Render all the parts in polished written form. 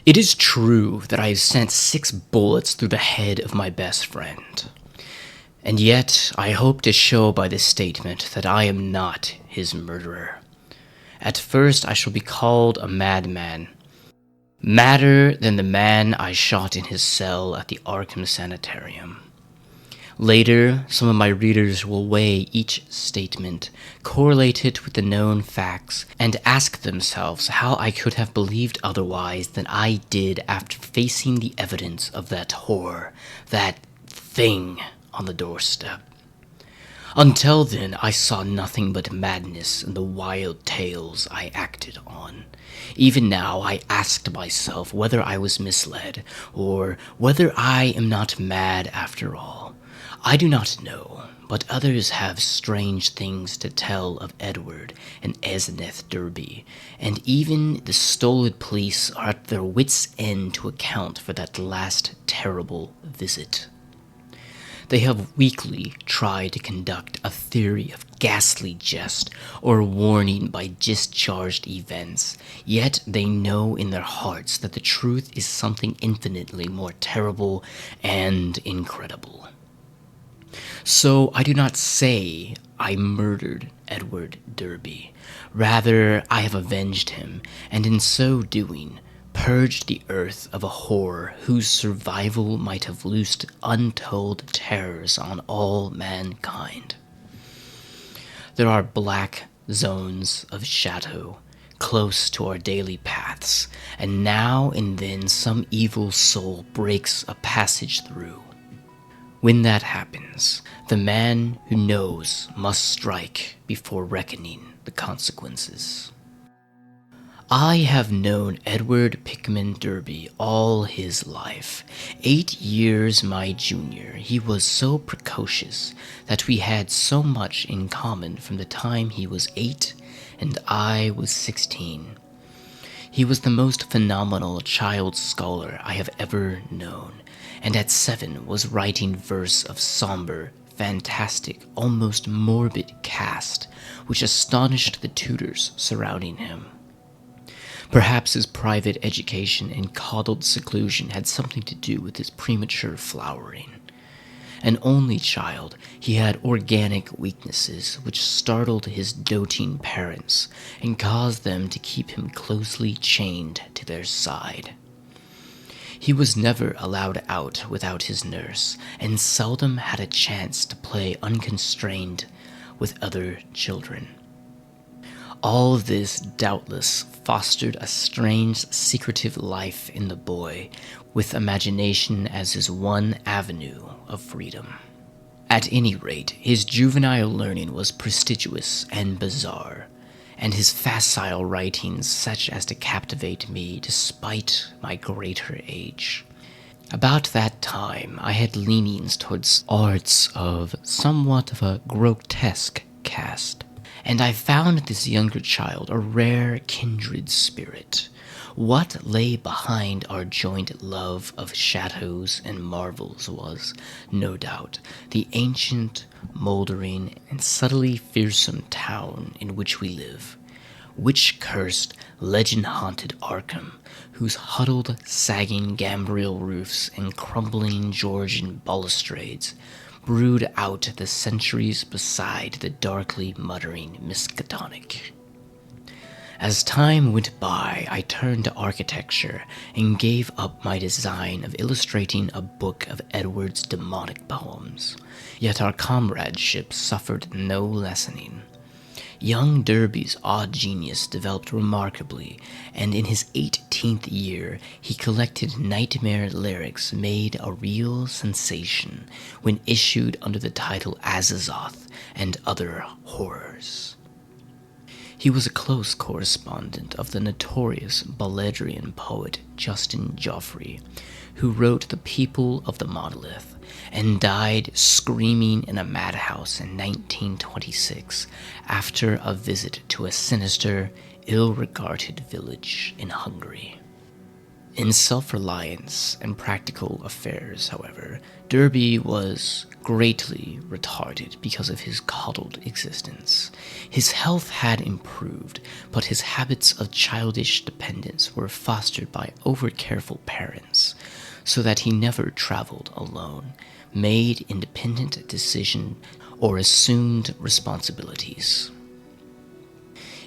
It is true that I have sent 6 bullets through the head of my best friend. And yet, I hope to show by this statement that I am not his murderer. At first, I shall be called a madman. Madder than the man I shot in his cell at the Arkham Sanitarium. Later, some of my readers will weigh each statement, correlate it with the known facts, and ask themselves how I could have believed otherwise than I did after facing the evidence of that horror, that thing on the doorstep. Until then, I saw nothing but madness in the wild tales I acted on. Even now, I asked myself whether I was misled, or whether I am not mad after all. I do not know, but others have strange things to tell of Edward and Ezeneth Derby, and even the stolid police are at their wits' end to account for that last terrible visit. They have weakly tried to conduct a theory of ghastly jest or warning by discharged events, yet they know in their hearts that the truth is something infinitely more terrible and incredible. So I do not say I murdered Edward Derby. Rather, I have avenged him, and in so doing, purged the earth of a horror whose survival might have loosed untold terrors on all mankind. There are black zones of shadow close to our daily paths, and now and then some evil soul breaks a passage through. When that happens, the man who knows must strike before reckoning the consequences. I have known Edward Pickman Derby all his life. 8 years my junior, he was so precocious that we had so much in common from the time he was 8 and I was 16. He was the most phenomenal child scholar I have ever known, and at 7 was writing verse of somber, fantastic, almost morbid cast, which astonished the tutors surrounding him. Perhaps his private education and coddled seclusion had something to do with his premature flowering. An only child, he had organic weaknesses which startled his doting parents and caused them to keep him closely chained to their side. He was never allowed out without his nurse, and seldom had a chance to play unconstrained with other children. All this doubtless fostered a strange, secretive life in the boy, with imagination as his one avenue of freedom. At any rate, his juvenile learning was prestigious and bizarre, and his facile writings such as to captivate me despite my greater age. About that time, I had leanings towards arts of somewhat of a grotesque cast, and I found this younger child a rare kindred spirit. What lay behind our joint love of shadows and marvels was, no doubt, the ancient, mouldering, and subtly fearsome town in which we live, witch-cursed, legend-haunted Arkham, whose huddled, sagging gambrel roofs and crumbling Georgian balustrades brood out the centuries beside the darkly muttering Miskatonic. As time went by, I turned to architecture and gave up my design of illustrating a book of Edward's demonic poems. Yet our comradeship suffered no lessening. Young Derby's odd genius developed remarkably, and in his 18th year he collected nightmare lyrics made a real sensation when issued under the title Azazoth and Other Horrors. He was a close correspondent of the notorious Baledrian poet Justin Joffrey, who wrote The People of the Monolith, and died screaming in a madhouse in 1926 after a visit to a sinister, ill-regarded village in Hungary. In self-reliance and practical affairs, however, Derby was greatly retarded because of his coddled existence. His health had improved, but his habits of childish dependence were fostered by over-careful parents, so that he never traveled alone, made independent decisions, or assumed responsibilities.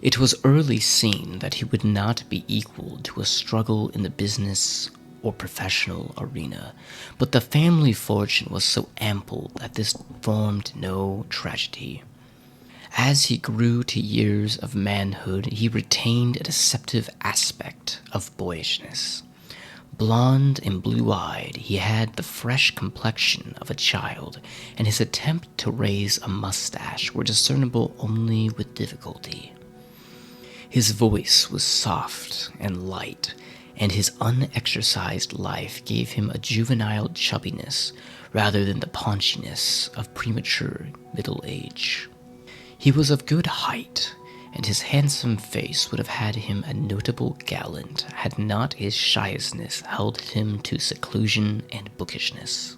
It was early seen that he would not be equal to a struggle in the business or professional arena, but the family fortune was so ample that this formed no tragedy. As he grew to years of manhood, he retained a deceptive aspect of boyishness. Blond and blue-eyed, he had the fresh complexion of a child, and his attempt to raise a mustache were discernible only with difficulty. His voice was soft and light, and his unexercised life gave him a juvenile chubbiness rather than the paunchiness of premature middle age. He was of good height, and his handsome face would have had him a notable gallant had not his shyness held him to seclusion and bookishness.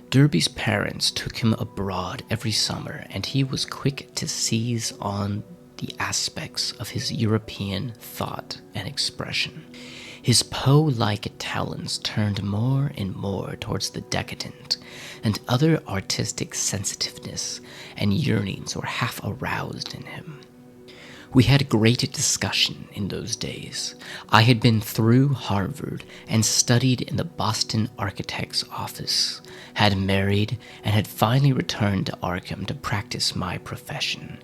Derby's parents took him abroad every summer, and he was quick to seize on the aspects of his European thought and expression. His Poe-like talents turned more and more towards the decadent, and other artistic sensitiveness and yearnings were half aroused in him. We had great discussion in those days. I had been through Harvard and studied in the Boston architect's office, had married, and had finally returned to Arkham to practice my profession,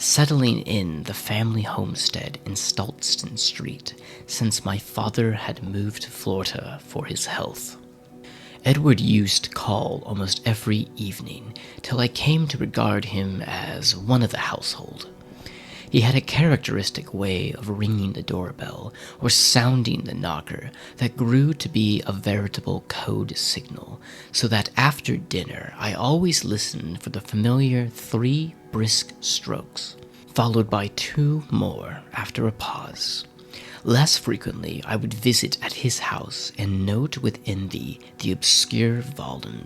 settling in the family homestead in Stolston Street since my father had moved to Florida for his health. Edward used to call almost every evening till I came to regard him as one of the household. He had a characteristic way of ringing the doorbell or sounding the knocker that grew to be a veritable code signal, so that after dinner I always listened for the familiar 3 brisk strokes, followed by 2 more after a pause. Less frequently I would visit at his house and note with envy the obscure volumes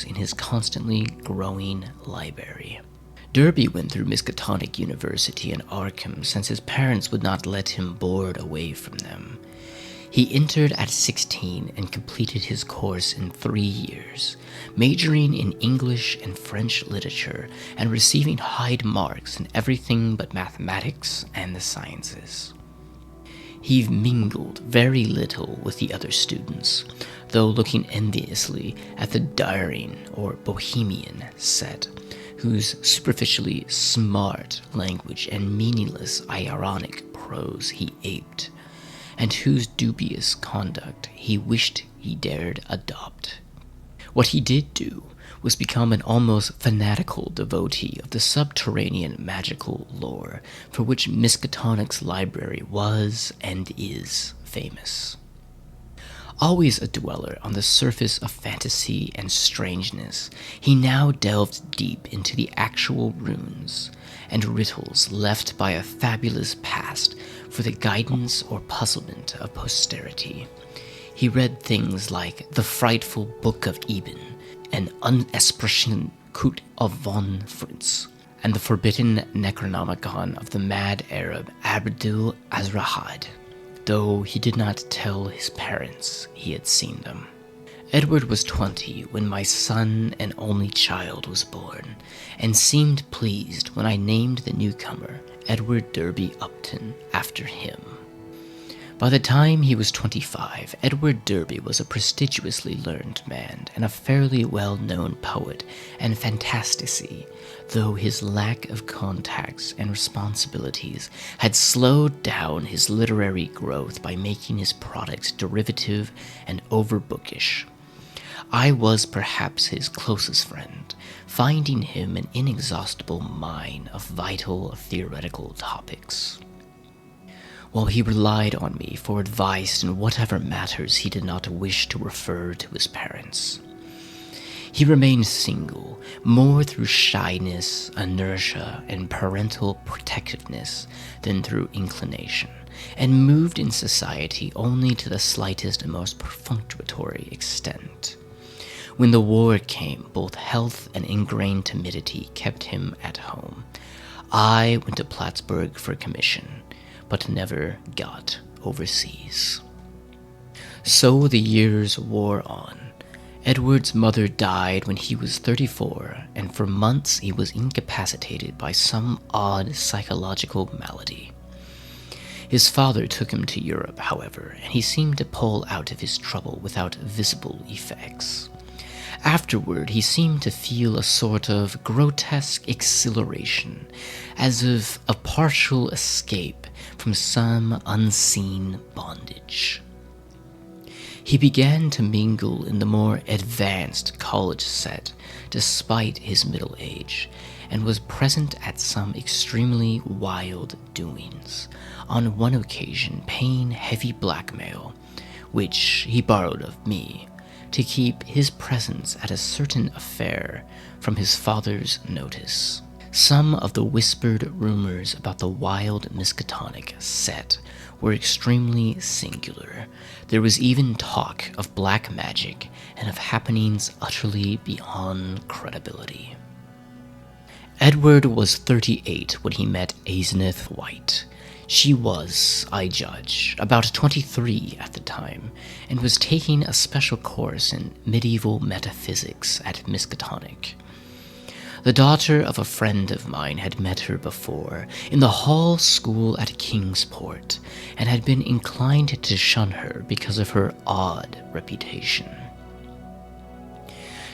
in his constantly growing library. Derby went through Miskatonic University in Arkham since his parents would not let him board away from them. He entered at 16 and completed his course in 3 years, majoring in English and French literature and receiving high marks in everything but mathematics and the sciences. He mingled very little with the other students, though looking enviously at the daring or bohemian set, whose superficially smart language and meaningless ironic prose he aped, and whose dubious conduct he wished he dared adopt. What he did do was become an almost fanatical devotee of the subterranean magical lore for which Miskatonic's library was and is famous. Always a dweller on the surface of fantasy and strangeness, he now delved deep into the actual runes and riddles left by a fabulous past for the guidance or puzzlement of posterity. He read things like the frightful Book of Eben, an unespressione Kut of von Fritz, and the forbidden Necronomicon of the mad Arab Abdul Azrahad, though he did not tell his parents he had seen them. Edward was 20 when my son and only child was born, and seemed pleased when I named the newcomer Edward Derby Upton after him. By the time he was 25, Edward Derby was a prestigiously learned man and a fairly well-known poet and fantasticee, though his lack of contacts and responsibilities had slowed down his literary growth by making his products derivative and overbookish. I was perhaps his closest friend, finding him an inexhaustible mine of vital theoretical topics, while he relied on me for advice in whatever matters he did not wish to refer to his parents. He remained single, more through shyness, inertia, and parental protectiveness than through inclination, and moved in society only to the slightest and most perfunctory extent. When the war came, both health and ingrained timidity kept him at home. I went to Plattsburgh for commission, but never got overseas. So the years wore on. Edward's mother died when he was 34, and for months he was incapacitated by some odd psychological malady. His father took him to Europe, however, and he seemed to pull out of his trouble without visible effects. Afterward, he seemed to feel a sort of grotesque exhilaration, as of a partial escape from some unseen bondage. He began to mingle in the more advanced college set despite his middle age, and was present at some extremely wild doings, on one occasion paying heavy blackmail, which he borrowed of me, to keep his presence at a certain affair from his father's notice. Some of the whispered rumors about the wild Miskatonic set were extremely singular. There was even talk of black magic and of happenings utterly beyond credibility. Edward was 38 when he met Aseneth White. She was, I judge, about 23 at the time, and was taking a special course in medieval metaphysics at Miskatonic. The daughter of a friend of mine had met her before in the Hall School at Kingsport, and had been inclined to shun her because of her odd reputation.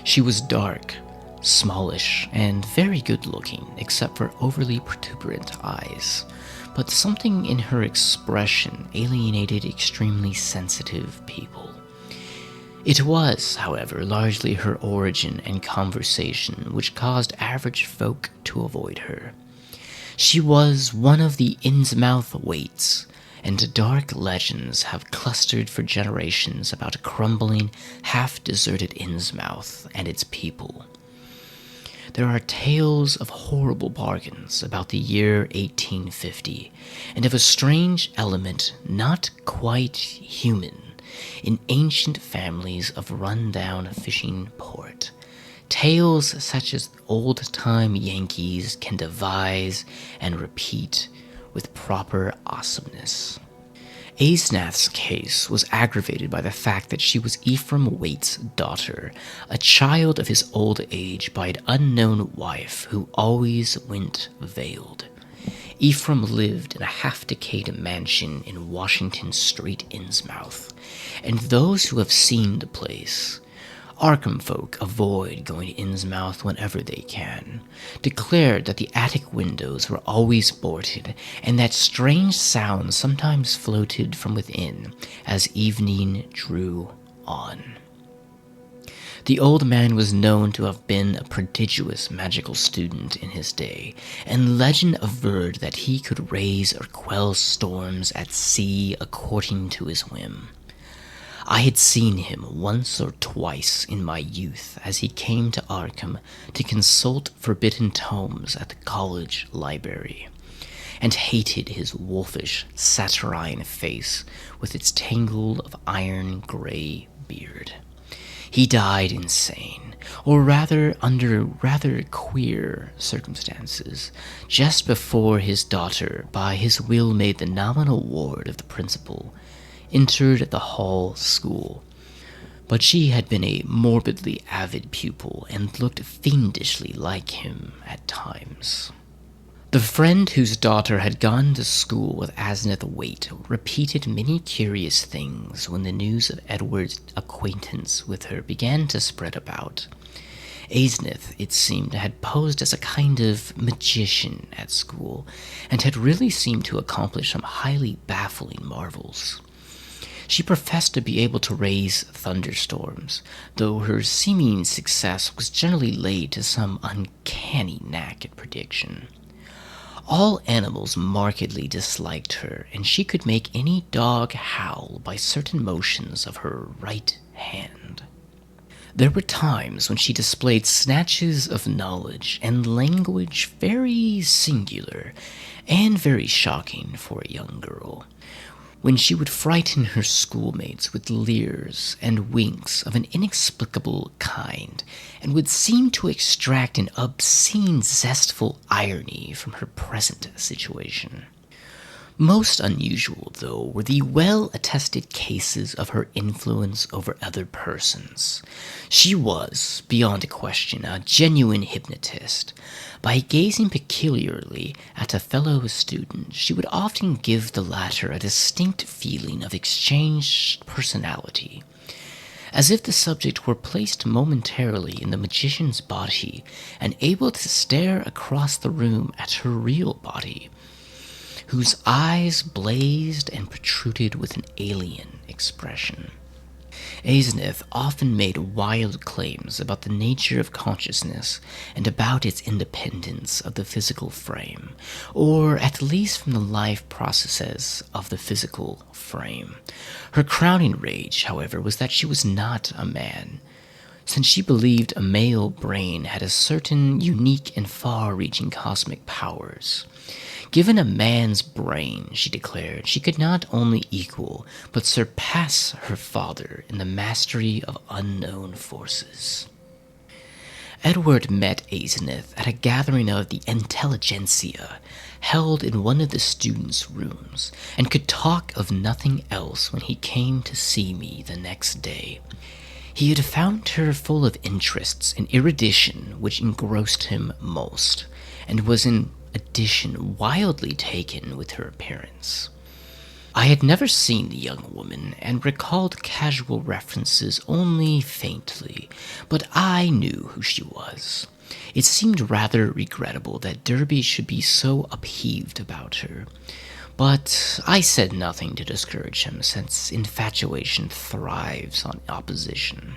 She was dark, smallish, and very good-looking, except for overly protuberant eyes, but something in her expression alienated extremely sensitive people. It was, however, largely her origin and conversation which caused average folk to avoid her. She was one of the Innsmouth Waits, and dark legends have clustered for generations about a crumbling, half-deserted Innsmouth and its people. There are tales of horrible bargains about the year 1850, and of a strange element not quite human in ancient families of run-down fishing port. Tales such as old-time Yankees can devise and repeat with proper awesomeness. Aseneth's case was aggravated by the fact that she was Ephraim Waite's daughter, a child of his old age by an unknown wife who always went veiled. Ephraim lived in a half-decayed mansion in Washington Street, Innsmouth, and those who have seen the place, Arkham folk avoid going to Innsmouth whenever they can, declared that the attic windows were always boarded, and that strange sounds sometimes floated from within as evening drew on. The old man was known to have been a prodigious magical student in his day, and legend averred that he could raise or quell storms at sea according to his whim. I had seen him once or twice in my youth as he came to Arkham to consult forbidden tomes at the college library, and hated his wolfish, saturnine face with its tangle of iron-gray beard. He died insane, or rather under rather queer circumstances, just before his daughter, by his will made the nominal ward of the principal, entered the Hall School. But she had been a morbidly avid pupil and looked fiendishly like him at times. The friend whose daughter had gone to school with Aseneth Waite repeated many curious things when the news of Edward's acquaintance with her began to spread about. Aseneth, it seemed, had posed as a kind of magician at school, and had really seemed to accomplish some highly baffling marvels. She professed to be able to raise thunderstorms, though her seeming success was generally laid to some uncanny knack at prediction. All animals markedly disliked her, and she could make any dog howl by certain motions of her right hand. There were times when she displayed snatches of knowledge and language very singular and very shocking for a young girl, when she would frighten her schoolmates with leers and winks of an inexplicable kind, and would seem to extract an obscene zestful irony from her present situation. Most unusual, though, were the well-attested cases of her influence over other persons. She was, beyond question, a genuine hypnotist. By gazing peculiarly at a fellow student, she would often give the latter a distinct feeling of exchanged personality, as if the subject were placed momentarily in the magician's body and able to stare across the room at her real body, whose eyes blazed and protruded with an alien expression. Azenith often made wild claims about the nature of consciousness and about its independence of the physical frame, or at least from the life processes of the physical frame. Her crowning rage, however, was that she was not a man, since she believed a male brain had a certain unique and far-reaching cosmic powers. Given a man's brain, she declared, she could not only equal, but surpass her father in the mastery of unknown forces. Edward met Azenith at a gathering of the intelligentsia held in one of the students' rooms, and could talk of nothing else when he came to see me the next day. He had found her full of interests and erudition which engrossed him most, and was in addition wildly taken with her appearance. I had never seen the young woman, and recalled casual references only faintly, but I knew who she was. It seemed rather regrettable that Derby should be so upheaved about her, but I said nothing to discourage him, since infatuation thrives on opposition.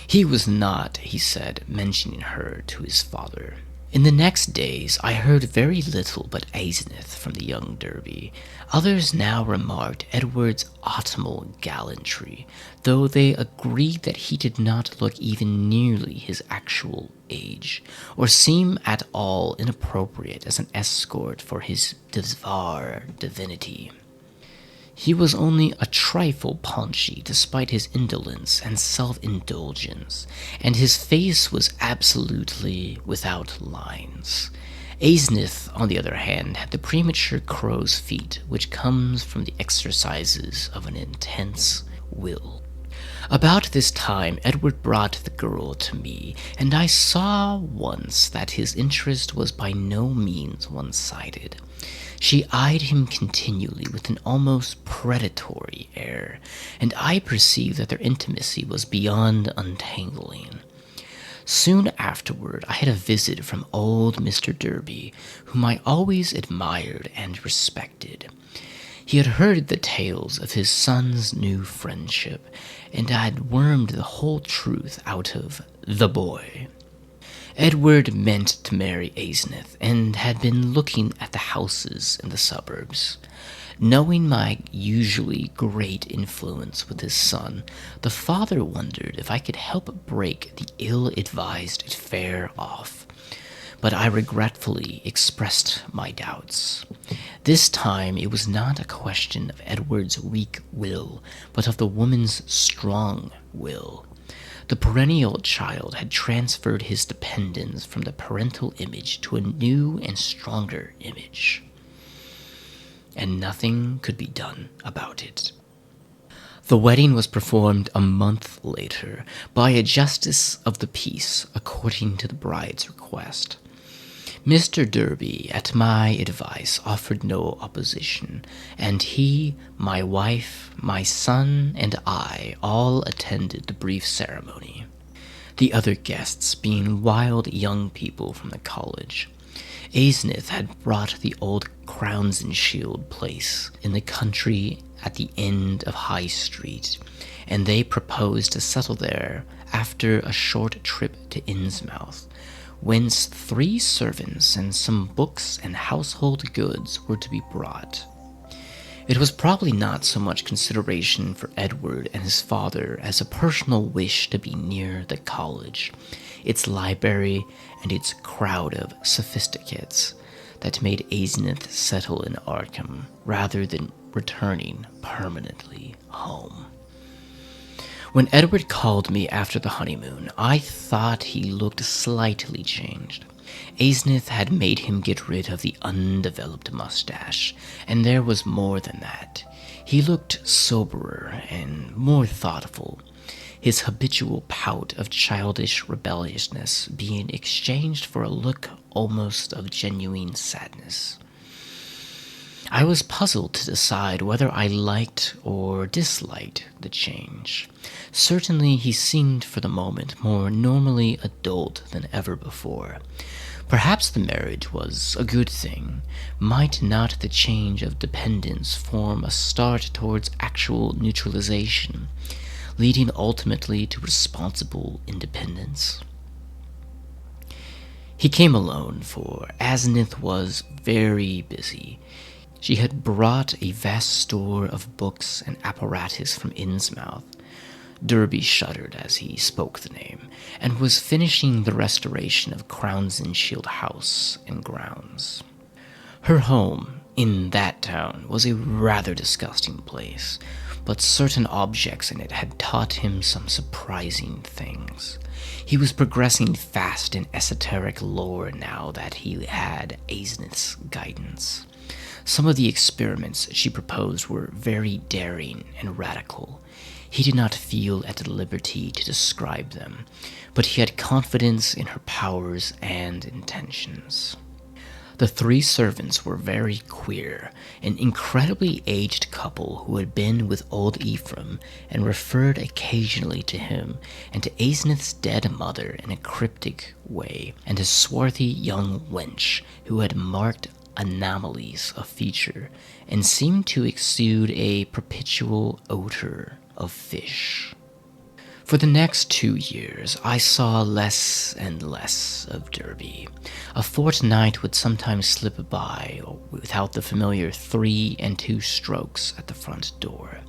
He was not, he said, mentioning her to his father. In the next days, I heard very little but Azenith from the young Derby. Others now remarked Edward's autumnal gallantry, though they agreed that he did not look even nearly his actual age, or seem at all inappropriate as an escort for his Devar divinity. He was only a trifle paunchy despite his indolence and self-indulgence, and his face was absolutely without lines. Azenith, on the other hand, had the premature crow's feet which comes from the exercises of an intense will. About this time, Edward brought the girl to me, and I saw once that his interest was by no means one-sided. She eyed him continually with an almost predatory air, and I perceived that their intimacy was beyond untangling. Soon afterward, I had a visit from old Mr. Derby, whom I always admired and respected. He had heard the tales of his son's new friendship, and I had wormed the whole truth out of the boy. Edward meant to marry Azenith, and had been looking at the houses in the suburbs. Knowing my usually great influence with his son, the father wondered if I could help break the ill-advised affair off, but I regretfully expressed my doubts. This time it was not a question of Edward's weak will, but of the woman's strong will. The perennial child had transferred his dependence from the parental image to a new and stronger image, and nothing could be done about it. The wedding was performed a month later by a justice of the peace according to the bride's request. Mr. Derby, at my advice, offered no opposition, and he, my wife, my son, and I all attended the brief ceremony, the other guests being wild young people from the college. Azenith had brought the old Crowns and Shield place in the country at the end of High Street, and they proposed to settle there after a short trip to Innsmouth, whence 3 servants and some books and household goods were to be brought. It was probably not so much consideration for Edward and his father as a personal wish to be near the college, its library, and its crowd of sophisticates that made Aseneth settle in Arkham rather than returning permanently home. When Edward called me after the honeymoon, I thought he looked slightly changed. Aseneth had made him get rid of the undeveloped mustache, and there was more than that. He looked soberer and more thoughtful, his habitual pout of childish rebelliousness being exchanged for a look almost of genuine sadness. I was puzzled to decide whether I liked or disliked the change. Certainly he seemed for the moment more normally adult than ever before. Perhaps the marriage was a good thing. Might not the change of dependence form a start towards actual neutralization, leading ultimately to responsible independence? He came alone, for Aseneth was very busy. She had brought a vast store of books and apparatus from Innsmouth. Derby shuddered as he spoke the name, and was finishing the restoration of Crownsenshield House and grounds. Her home, in that town, was a rather disgusting place, but certain objects in it had taught him some surprising things. He was progressing fast in esoteric lore now that he had Aseneth's guidance. Some of the experiments she proposed were very daring and radical. He did not feel at liberty to describe them, but he had confidence in her powers and intentions. The three servants were very queer, an incredibly aged couple who had been with old Ephraim and referred occasionally to him and to Aseneth's dead mother in a cryptic way, and a swarthy young wench who had marked anomalies of feature and seemed to exude a perpetual odor of fish. For the next 2 years, I saw less and less of Derby. A fortnight would sometimes slip by without the familiar 3 and 2 strokes at the front door.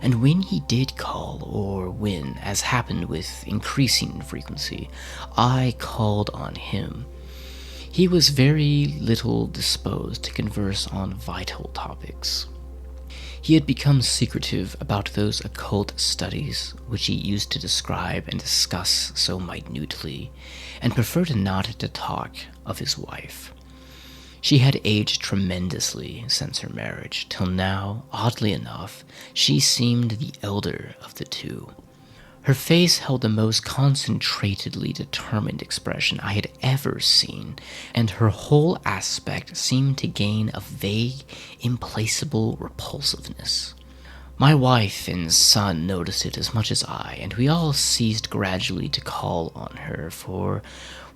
And when he did call, or when, as happened with increasing frequency, I called on him, he was very little disposed to converse on vital topics. He had become secretive about those occult studies which he used to describe and discuss so minutely, and preferred not to talk of his wife. She had aged tremendously since her marriage, till now, oddly enough, she seemed the elder of the two. Her face held the most concentratedly determined expression I had ever seen, and her whole aspect seemed to gain a vague, implacable repulsiveness. My wife and son noticed it as much as I, and we all ceased gradually to call on her, for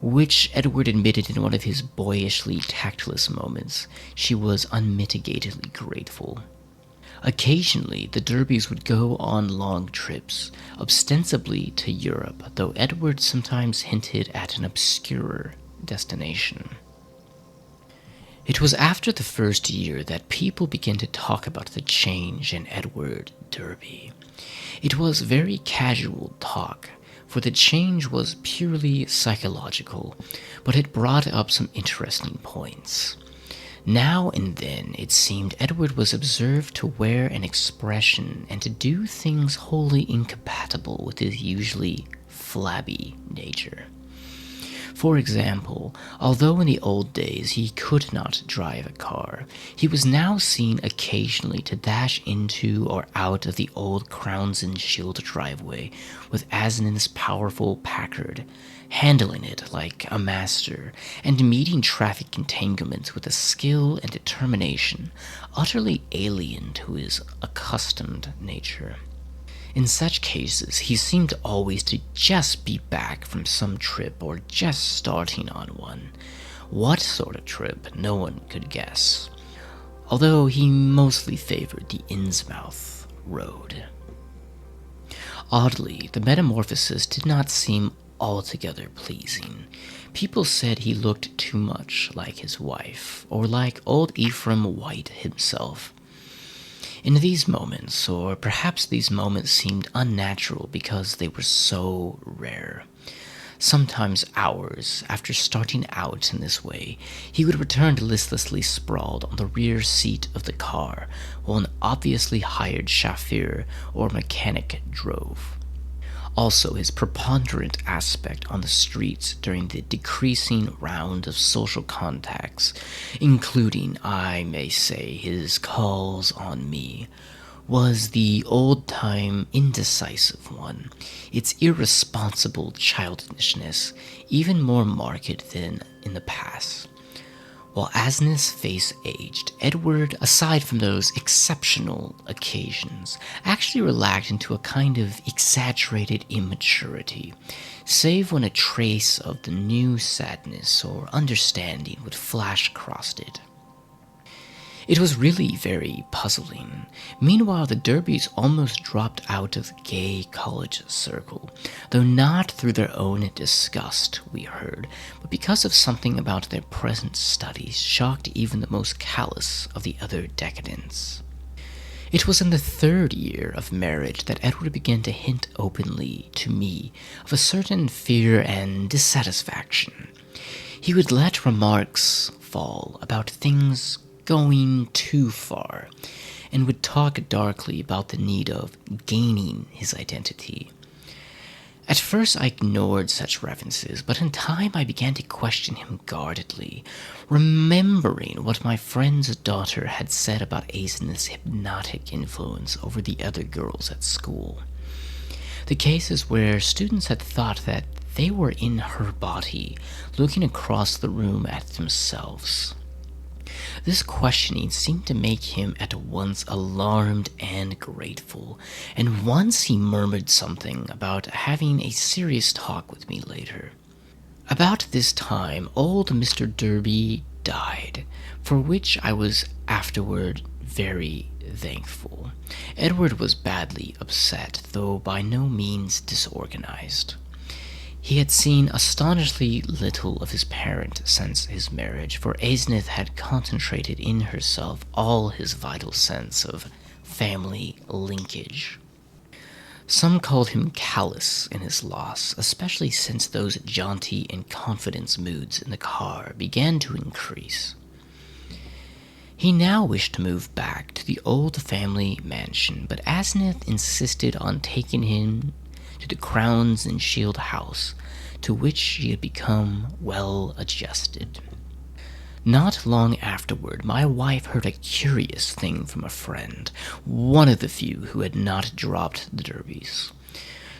which Edward admitted in one of his boyishly tactless moments she was unmitigatedly grateful. Occasionally, the Derbys would go on long trips, ostensibly to Europe, though Edward sometimes hinted at an obscurer destination. It was after the first year that people began to talk about the change in Edward Derby. It was very casual talk, for the change was purely psychological, but it brought up some interesting points. Now and then, it seemed Edward was observed to wear an expression and to do things wholly incompatible with his usually flabby nature. For example, although in the old days he could not drive a car, he was now seen occasionally to dash into or out of the old Crownsenshield driveway with Aseneth's powerful Packard, handling it like a master, and meeting traffic entanglements with a skill and determination utterly alien to his accustomed nature. In such cases, he seemed always to just be back from some trip or just starting on one. What sort of trip, no one could guess, although he mostly favored the Innsmouth road. Oddly, the metamorphosis did not seem altogether pleasing. People said he looked too much like his wife, or like old Ephraim White himself. In these moments, or perhaps these moments seemed unnatural because they were so rare. Sometimes hours after starting out in this way, he would return listlessly sprawled on the rear seat of the car while an obviously hired chauffeur or mechanic drove. Also, his preponderant aspect on the streets during the decreasing round of social contacts, including, I may say, his calls on me, was the old-time indecisive one, its irresponsible childishness even more marked than in the past. While Asneth's face aged, Edward, aside from those exceptional occasions, actually relaxed into a kind of exaggerated immaturity, save when a trace of the new sadness or understanding would flash across it. It was really very puzzling. Meanwhile, the Derbys almost dropped out of the gay college circle, though not through their own disgust, we heard, but because of something about their present studies shocked even the most callous of the other decadents. It was in the 3rd year of marriage that Edward began to hint openly to me of a certain fear and dissatisfaction. He would let remarks fall about things going too far, and would talk darkly about the need of gaining his identity. At first I ignored such references, but in time I began to question him guardedly, remembering what my friend's daughter had said about Asneth's hypnotic influence over the other girls at school. The cases where students had thought that they were in her body, looking across the room at themselves. This questioning seemed to make him at once alarmed and grateful, and once he murmured something about having a serious talk with me later. About this time, old Mr. Derby died, for which I was afterward very thankful. Edward was badly upset, though by no means disorganized. He had seen astonishingly little of his parent since his marriage, for Asneth had concentrated in herself all his vital sense of family linkage. Some called him callous in his loss, especially since those jaunty and confident moods in the car began to increase. He now wished to move back to the old family mansion, but Asneth insisted on taking him to the Crowns and Shield house, to which she had become well adjusted. Not long afterward, my wife heard a curious thing from a friend, one of the few who had not dropped the Derbys.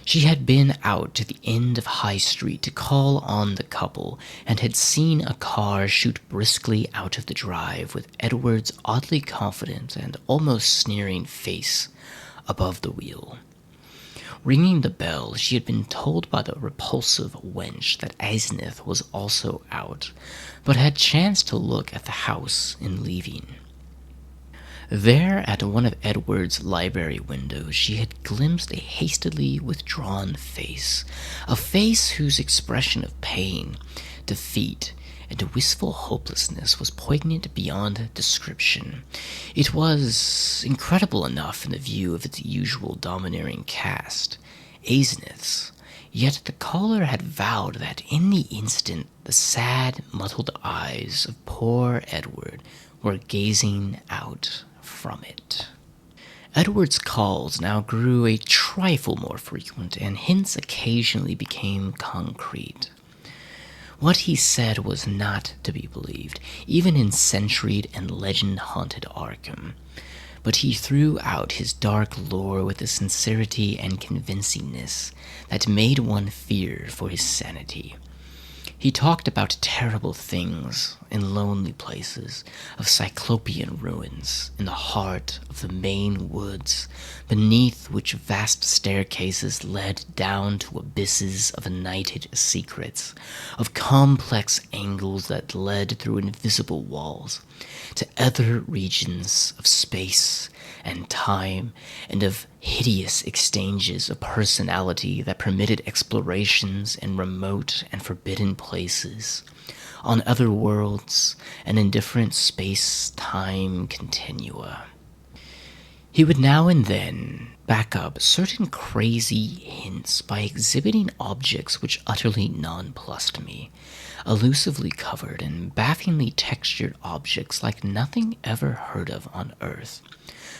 She had been out to the end of High Street to call on the couple, and had seen a car shoot briskly out of the drive with Edward's oddly confident and almost sneering face above the wheel. Ringing the bell, she had been told by the repulsive wench that Asneth was also out, but had chanced to look at the house in leaving. There, at one of Edward's library windows, she had glimpsed a hastily withdrawn face, a face whose expression of pain, defeat, and wistful hopelessness was poignant beyond description. It was incredible enough in the view of its usual domineering cast, Asneth's, yet the caller had vowed that in the instant the sad, muddled eyes of poor Edward were gazing out from it. Edward's calls now grew a trifle more frequent, and hints occasionally became concrete. What he said was not to be believed, even in centuried and legend-haunted Arkham, but he threw out his dark lore with a sincerity and convincingness that made one fear for his sanity. He talked about terrible things in lonely places, of cyclopean ruins in the heart of the Maine woods, beneath which vast staircases led down to abysses of nighted secrets, of complex angles that led through invisible walls, to other regions of space and time, and of hideous exchanges of personality that permitted explorations in remote and forbidden places, on other worlds and in different space-time continua. He would now and then back up certain crazy hints by exhibiting objects which utterly nonplussed me, elusively covered and bafflingly textured objects like nothing ever heard of on Earth,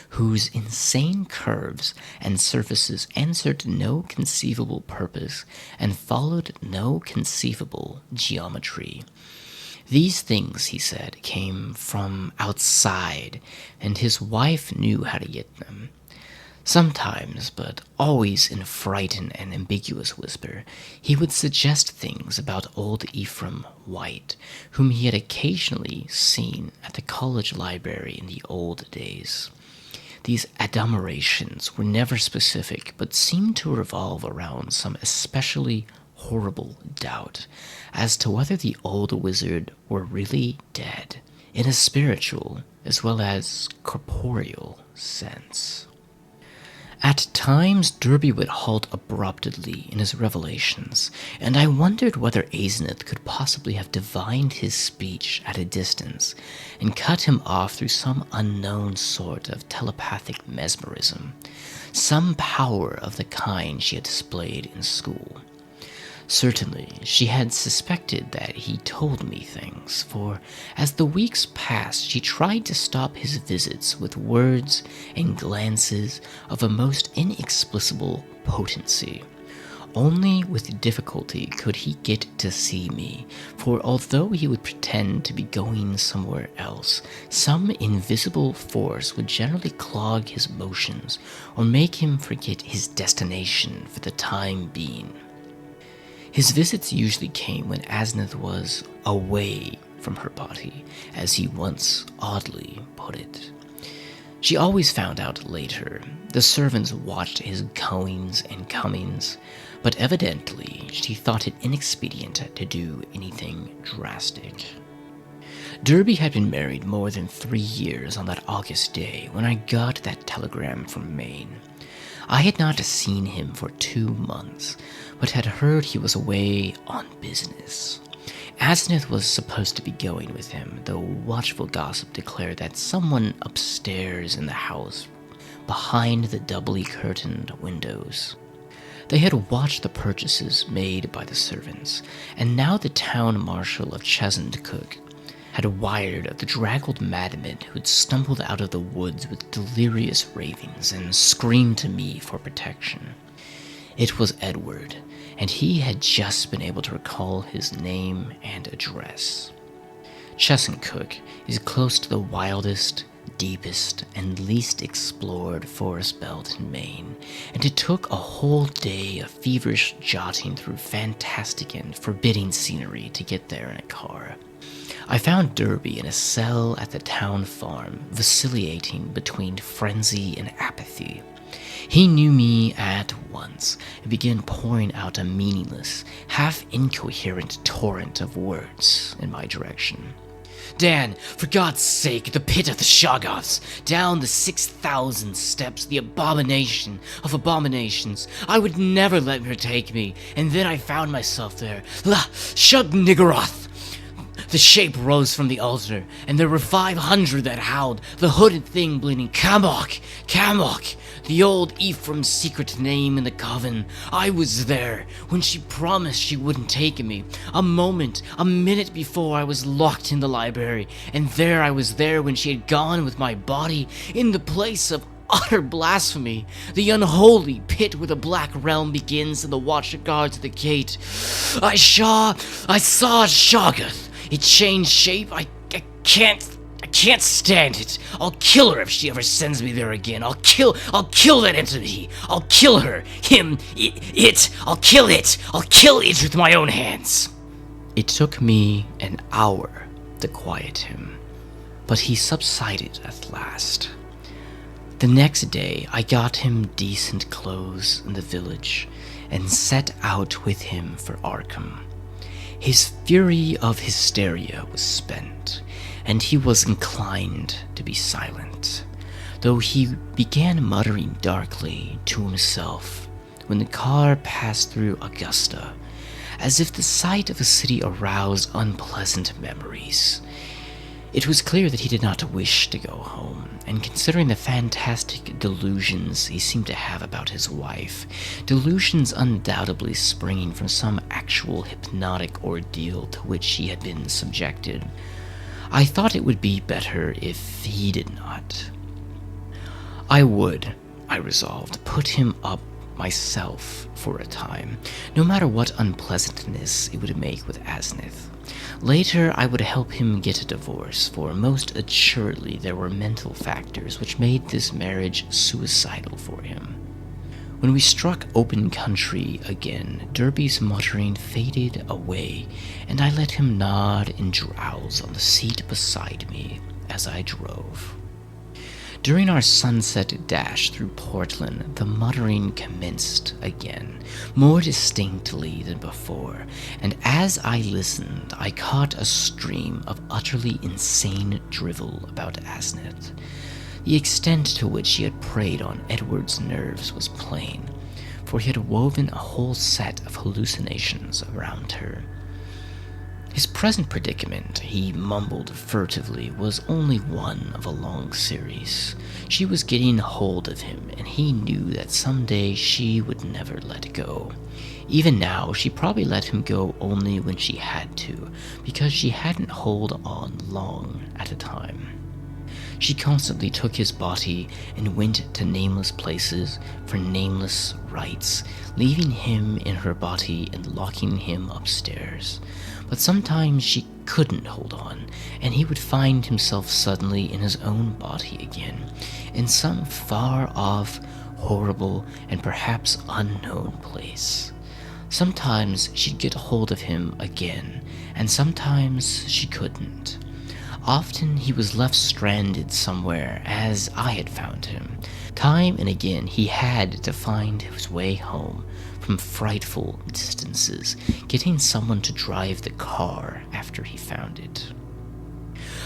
whose insane curves and surfaces answered no conceivable purpose and followed no conceivable geometry. These things, he said, came from outside, and his wife knew how to get them. Sometimes, but always in a frightened and ambiguous whisper, he would suggest things about old Ephraim White, whom he had occasionally seen at the college library in the old days. These adumbrations were never specific, but seemed to revolve around some especially horrible doubt as to whether the old wizard were really dead, in a spiritual as well as corporeal sense. At times, Derby would halt abruptly in his revelations, and I wondered whether Azenith could possibly have divined his speech at a distance and cut him off through some unknown sort of telepathic mesmerism, some power of the kind she had displayed in school. Certainly, she had suspected that he told me things, for as the weeks passed, she tried to stop his visits with words and glances of a most inexplicable potency. Only with difficulty could he get to see me, for although he would pretend to be going somewhere else, some invisible force would generally clog his motions or make him forget his destination for the time being. His visits usually came when Azenith was away from her body, as he once oddly put it. She always found out later. The servants watched his goings and comings, but evidently she thought it inexpedient to do anything drastic. Derby had been married more than 3 years on that August day when I got that telegram from Maine. I had not seen him for 2 months, but had heard he was away on business. Azenith was supposed to be going with him, though watchful gossip declared that someone upstairs in the house, behind the doubly curtained windows. They had watched the purchases made by the servants, and now the town marshal of Chesncook had wired of the draggled madman who had stumbled out of the woods with delirious ravings and screamed to me for protection. It was Edward, and he had just been able to recall his name and address. Chesncook is close to the wildest, deepest, and least explored forest belt in Maine, and it took a whole day of feverish jotting through fantastic and forbidding scenery to get there in a car. I found Derby in a cell at the town farm, vacillating between frenzy and apathy. He knew me at once and began pouring out a meaningless, half-incoherent torrent of words in my direction. "Dan, for God's sake, the pit of the Shoggoths, down the 6,000 steps, the abomination of abominations. I would never let her take me, and then I found myself there. Shub-Niggurath!" The shape rose from the altar, and there were 500 that howled, the hooded thing bleating, "Camok! Camok!" The old Ephraim's secret name in the coven. I was there when she promised she wouldn't take me. A minute before I was locked in the library, and there I was there when she had gone with my body in the place of utter blasphemy, the unholy pit where the black realm begins and the watcher guards at the gate. I saw Shoggoth. It changed shape. I can't stand it. I'll kill her if she ever sends me there again. I'll kill that entity. I'll kill her. Him. It. I'll kill it. I'll kill it with my own hands. It took me an hour to quiet him, but he subsided at last. The next day, I got him decent clothes in the village and set out with him for Arkham. His fury of hysteria was spent, and he was inclined to be silent, though he began muttering darkly to himself when the car passed through Augusta, as if the sight of a city aroused unpleasant memories. It was clear that he did not wish to go home, and considering the fantastic delusions he seemed to have about his wife, delusions undoubtedly springing from some actual hypnotic ordeal to which he had been subjected, I thought it would be better if he did not. I resolved, put him up myself for a time, no matter what unpleasantness it would make with Asnith. Later, I would help him get a divorce, for most assuredly there were mental factors which made this marriage suicidal for him. When we struck open country again, Derby's muttering faded away, and I let him nod and drowse on the seat beside me as I drove. During our sunset dash through Portland, the muttering commenced again, more distinctly than before, and as I listened, I caught a stream of utterly insane drivel about Asnith. The extent to which he had preyed on Edward's nerves was plain, for he had woven a whole set of hallucinations around her. His present predicament, he mumbled furtively, was only one of a long series. She was getting hold of him, and he knew that someday she would never let go. Even now, she probably let him go only when she had to, because she hadn't hold on long at a time. She constantly took his body and went to nameless places for nameless rites, leaving him in her body and locking him upstairs. But sometimes she couldn't hold on, and he would find himself suddenly in his own body again, in some far-off, horrible, and perhaps unknown place. Sometimes she'd get hold of him again, and sometimes she couldn't. Often he was left stranded somewhere, as I had found him. Time and again he had to find his way home from frightful distances, getting someone to drive the car after he found it.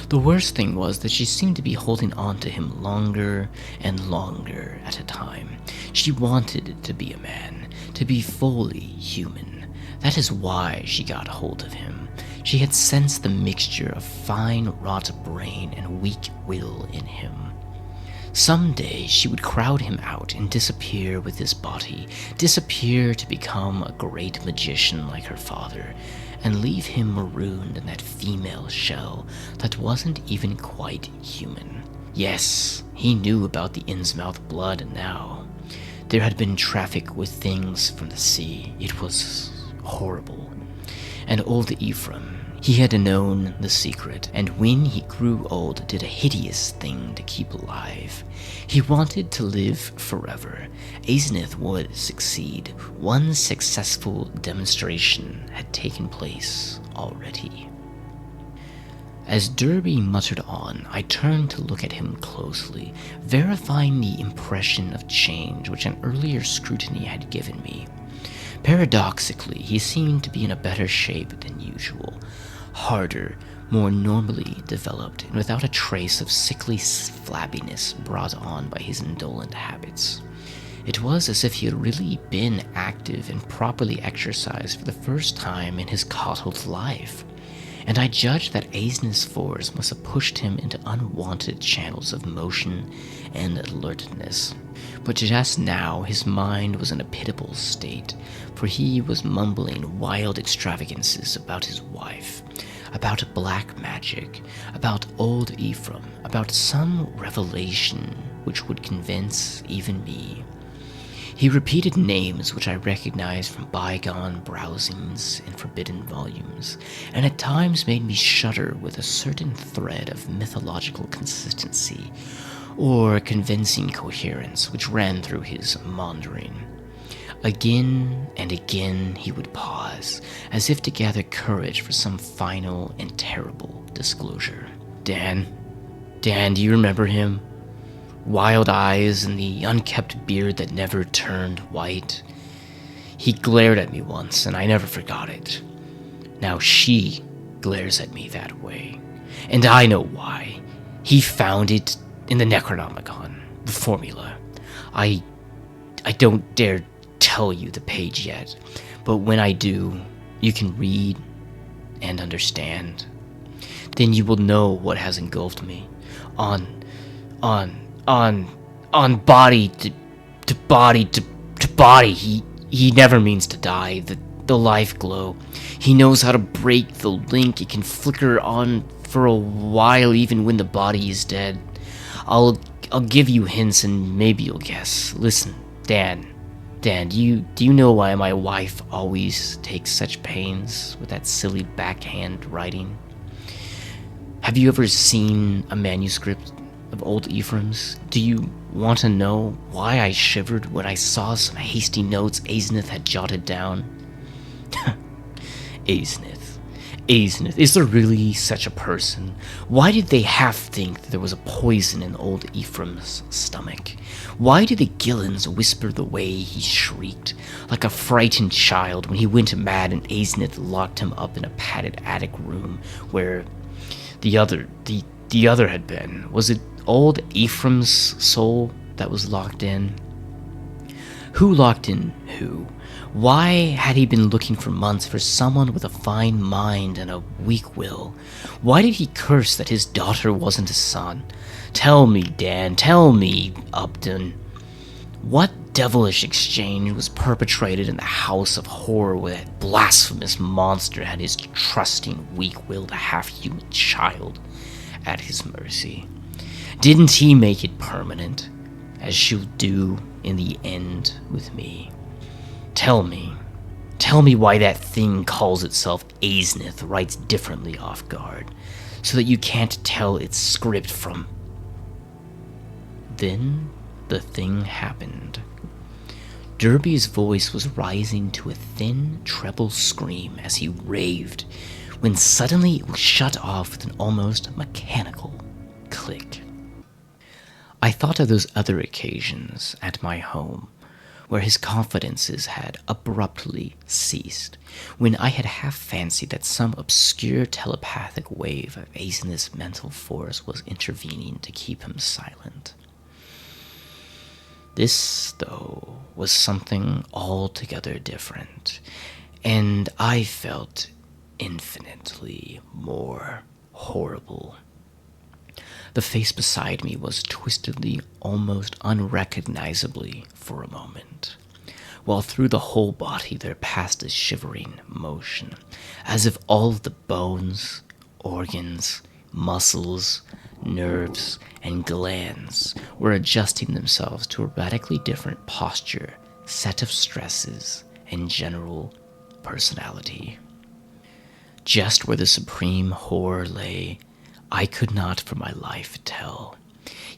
The worst thing was that she seemed to be holding on to him longer and longer at a time. She wanted to be a man, to be fully human. That is why she got hold of him. She had sensed the mixture of fine wrought brain and weak will in him. Someday she would crowd him out and disappear with his body, disappear to become a great magician like her father, and leave him marooned in that female shell that wasn't even quite human. Yes, he knew about the Innsmouth blood now. There had been traffic with things from the sea. It was horrible. And old Ephraim, he had known the secret, and when he grew old did a hideous thing to keep alive. He wanted to live forever. Asnith would succeed. One successful demonstration had taken place already. As Derby muttered on, I turned to look at him closely, verifying the impression of change which an earlier scrutiny had given me. Paradoxically, he seemed to be in a better shape than usual, harder, more normally developed, and without a trace of sickly flabbiness brought on by his indolent habits. It was as if he had really been active and properly exercised for the first time in his coddled life, and I judged that Asnith's force must have pushed him into unwanted channels of motion and alertness. But just now his mind was in a pitiable state, for he was mumbling wild extravagances about his wife, about black magic, about old Ephraim, about some revelation which would convince even me. He repeated names which I recognized from bygone browsings in forbidden volumes, and at times made me shudder with a certain thread of mythological consistency, or convincing coherence which ran through his maundering. Again and again he would pause, as if to gather courage for some final and terrible disclosure. Dan, do you remember him? Wild eyes and the unkempt beard that never turned white. He glared at me once, and I never forgot it. Now she glares at me that way, and I know why. He found it in the Necronomicon, the formula. I don't dare tell you the page yet, but when I do, you can read and understand. then you will know what has engulfed me. On, on, on, on body to body to body. He never means to die. The life glow. He knows how to break the link. It can flicker on for a while even when the body is dead. I'll give you hints and maybe you'll guess. Listen, Dan, do you know why my wife always takes such pains with that silly backhand writing? Have you ever seen a manuscript of old Ephraim's? Do you want to know why I shivered when I saw some hasty notes Azenith had jotted down? Azenith, is there really such a person? Why did they half think that there was a poison in old Ephraim's stomach? Why did the Gillens whisper the way he shrieked, like a frightened child when he went mad and Azenith locked him up in a padded attic room where the other had been? Was it old Ephraim's soul that was locked in? Who locked in who? Why had he been looking for months for someone with a fine mind and a weak will? Why did he curse that his daughter wasn't a son? Tell me, Dan, tell me, Upton. What devilish exchange was perpetrated in the house of horror where that blasphemous monster had his trusting, weak-willed, half-human child at his mercy? Didn't he make it permanent, as she'll do in the end with me? Tell me why that thing calls itself Azenith writes differently off guard, so that you can't tell its script from... Then the thing happened. Derby's voice was rising to a thin, treble scream as he raved, when suddenly it was shut off with an almost mechanical click. I thought of those other occasions at my home, where his confidences had abruptly ceased, when I had half fancied that some obscure telepathic wave of Azenith's mental force was intervening to keep him silent. This, though, was something altogether different, and I felt infinitely more horrible. The face beside me was twistedly, almost unrecognizably, for a moment, while through the whole body there passed a shivering motion, as if all of the bones, organs, muscles, nerves, and glands were adjusting themselves to a radically different posture, set of stresses, and general personality. Just where the supreme horror lay, I could not for my life tell,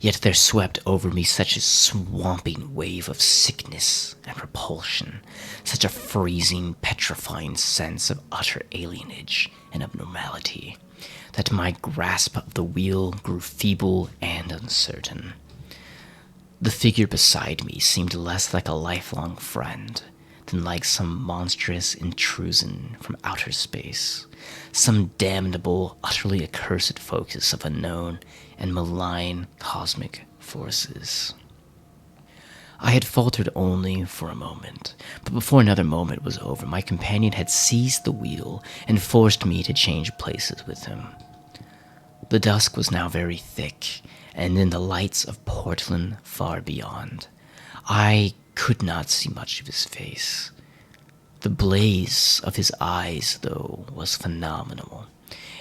yet there swept over me such a swamping wave of sickness and repulsion, such a freezing, petrifying sense of utter alienage and abnormality, that my grasp of the wheel grew feeble and uncertain. The figure beside me seemed less like a lifelong friend than like some monstrous intrusion from outer space, some damnable, utterly accursed focus of unknown and malign cosmic forces. I had faltered only for a moment, but before another moment was over, my companion had seized the wheel and forced me to change places with him. The dusk was now very thick, and in the lights of Portland far beyond, I could not see much of his face. The blaze of his eyes, though, was phenomenal,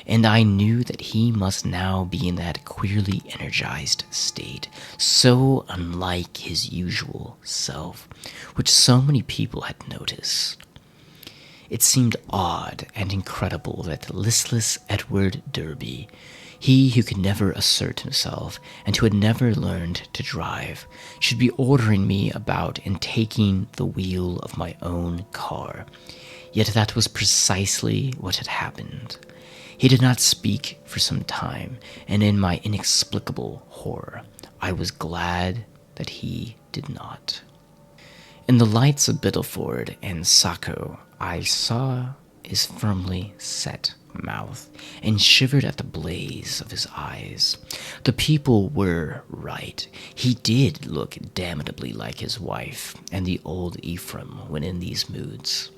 and I knew that he must now be in that queerly energized state, so unlike his usual self, which so many people had noticed. It seemed odd and incredible that listless Edward Derby, he who could never assert himself and who had never learned to drive, should be ordering me about and taking the wheel of my own car. Yet that was precisely what had happened. He did not speak for some time, and in my inexplicable horror, I was glad that he did not. In the lights of Biddleford and Saco, I saw his firmly set mouth and shivered at the blaze of his eyes. The people were right. He did look damnably like his wife and the old Ephraim when in these moods.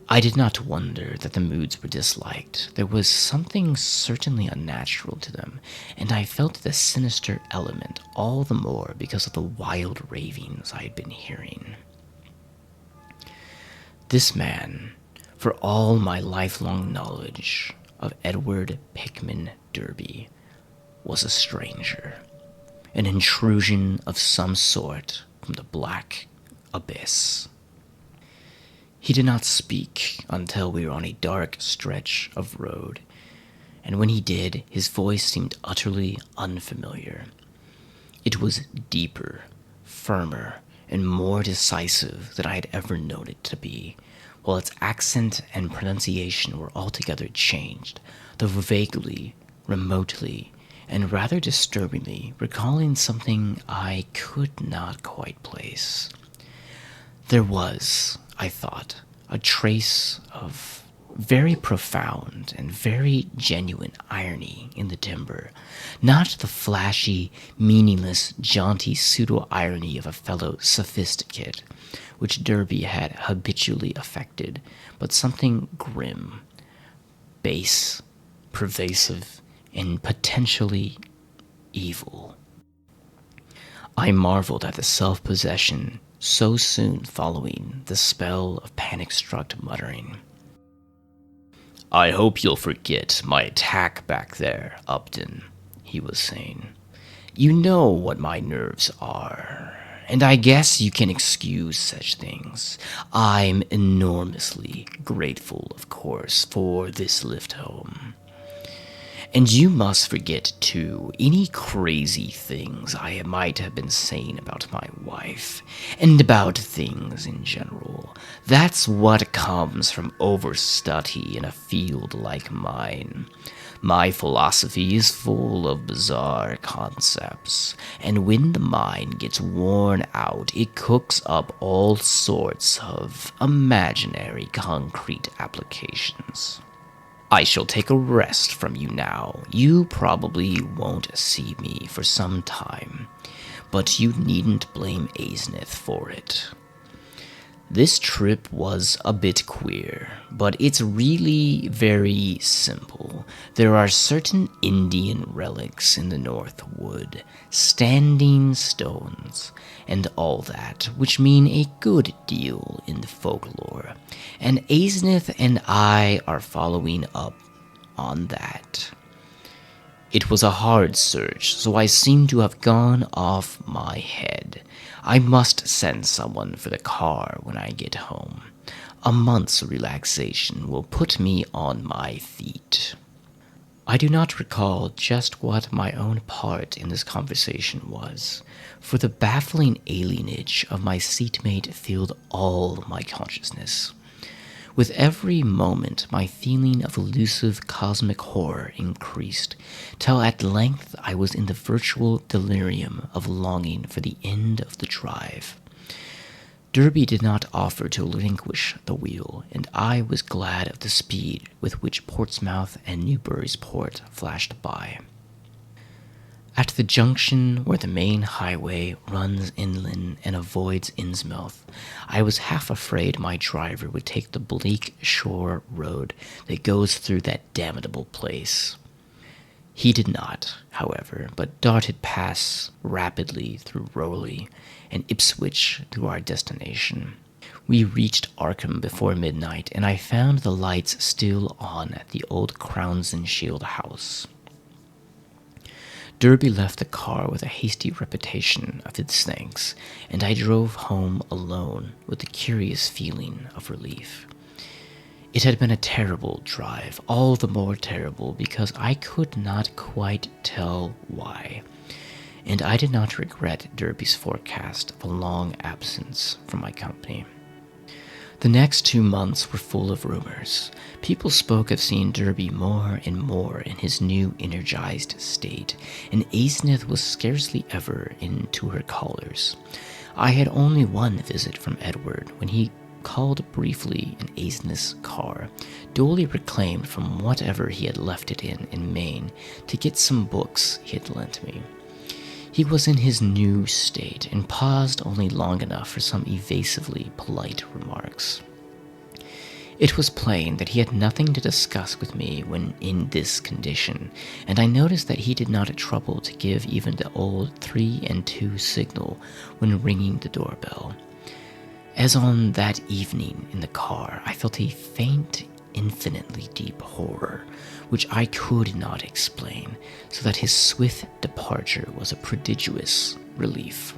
I did not wonder that the moods were disliked. There was something certainly unnatural to them, and I felt the sinister element all the more because of the wild ravings I had been hearing. This man, for all my lifelong knowledge of Edward Pickman Derby, was a stranger, an intrusion of some sort from the black abyss. He did not speak until we were on a dark stretch of road, and when he did, his voice seemed utterly unfamiliar. It was deeper, firmer, and more decisive than I had ever known it to be, while its accent and pronunciation were altogether changed, though vaguely, remotely, and rather disturbingly recalling something I could not quite place. There was, I thought, a trace of very profound and very genuine irony in the timbre, not the flashy, meaningless, jaunty pseudo-irony of a fellow sophisticate, which Derby had habitually affected, but something grim, base, pervasive, and potentially evil. I marveled at the self-possession so soon following the spell of panic-struck muttering. "I hope you'll forget my attack back there, Upton," he was saying. "You know what my nerves are, and I guess you can excuse such things. I'm enormously grateful, of course, for this lift home. And you must forget, too, any crazy things I might have been saying about my wife, and about things in general. That's what comes from overstudy in a field like mine. My philosophy is full of bizarre concepts, and when the mind gets worn out, it cooks up all sorts of imaginary concrete applications. I shall take a rest from you now. You probably won't see me for some time, but you needn't blame Aznith for it. This trip was a bit queer, but it's really very simple. There are certain Indian relics in the Northwood, standing stones, and all that, which mean a good deal in the folklore, and Aznith and I are following up on that. It was a hard search, so I seem to have gone off my head. I must send someone for the car when I get home. A month's relaxation will put me on my feet. I do not recall just what my own part in this conversation was, for the baffling alienage of my seatmate filled all my consciousness. With every moment, my feeling of elusive cosmic horror increased, till at length I was in the virtual delirium of longing for the end of the drive. Derby did not offer to relinquish the wheel, and I was glad of the speed with which Portsmouth and Newburysport flashed by. At the junction where the main highway runs inland and avoids Innsmouth, I was half afraid my driver would take the bleak shore road that goes through that damnable place. He did not, however, but darted past rapidly through Rowley and Ipswich to our destination. We reached Arkham before midnight, and I found the lights still on at the old Crowns and Shield house. Derby left the car with a hasty repetition of its thanks, and I drove home alone with a curious feeling of relief. It had been a terrible drive, all the more terrible because I could not quite tell why, and I did not regret Derby's forecast of a long absence from my company. The next 2 months were full of rumors. People spoke of seeing Derby more and more in his new energized state, and Aznith was scarcely ever into her callers. I had only one visit from Edward when he called briefly in Aznith's car, duly reclaimed from whatever he had left it in Maine, to get some books he had lent me. He was in his new state, and paused only long enough for some evasively polite remarks. It was plain that he had nothing to discuss with me when in this condition, and I noticed that he did not trouble to give even the old 3 and 2 signal when ringing the doorbell. As on that evening in the car, I felt a faint, infinitely deep horror, which I could not explain, so that his swift departure was a prodigious relief.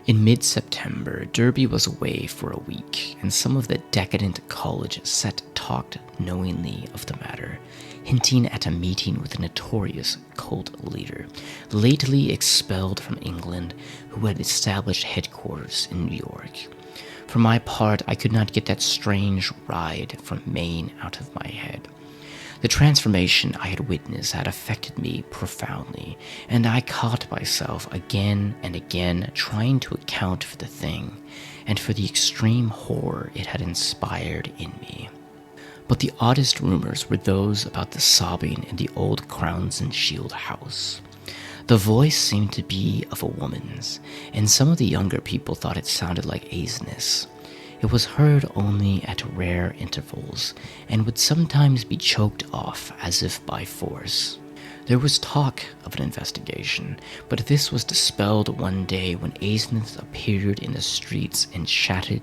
In mid-September, Derby was away for a week, and some of the decadent college set talked knowingly of the matter, hinting at a meeting with a notorious cult leader, lately expelled from England, who had established headquarters in New York. For my part, I could not get that strange ride from Maine out of my head. The transformation I had witnessed had affected me profoundly, and I caught myself again and again trying to account for the thing, and for the extreme horror it had inspired in me. But the oddest rumors were those about the sobbing in the old Crowns and Shield house. The voice seemed to be of a woman's, and some of the younger people thought it sounded like Aesonus. It was heard only at rare intervals, and would sometimes be choked off as if by force. There was talk of an investigation, but this was dispelled one day when Aesonus appeared in the streets and chatted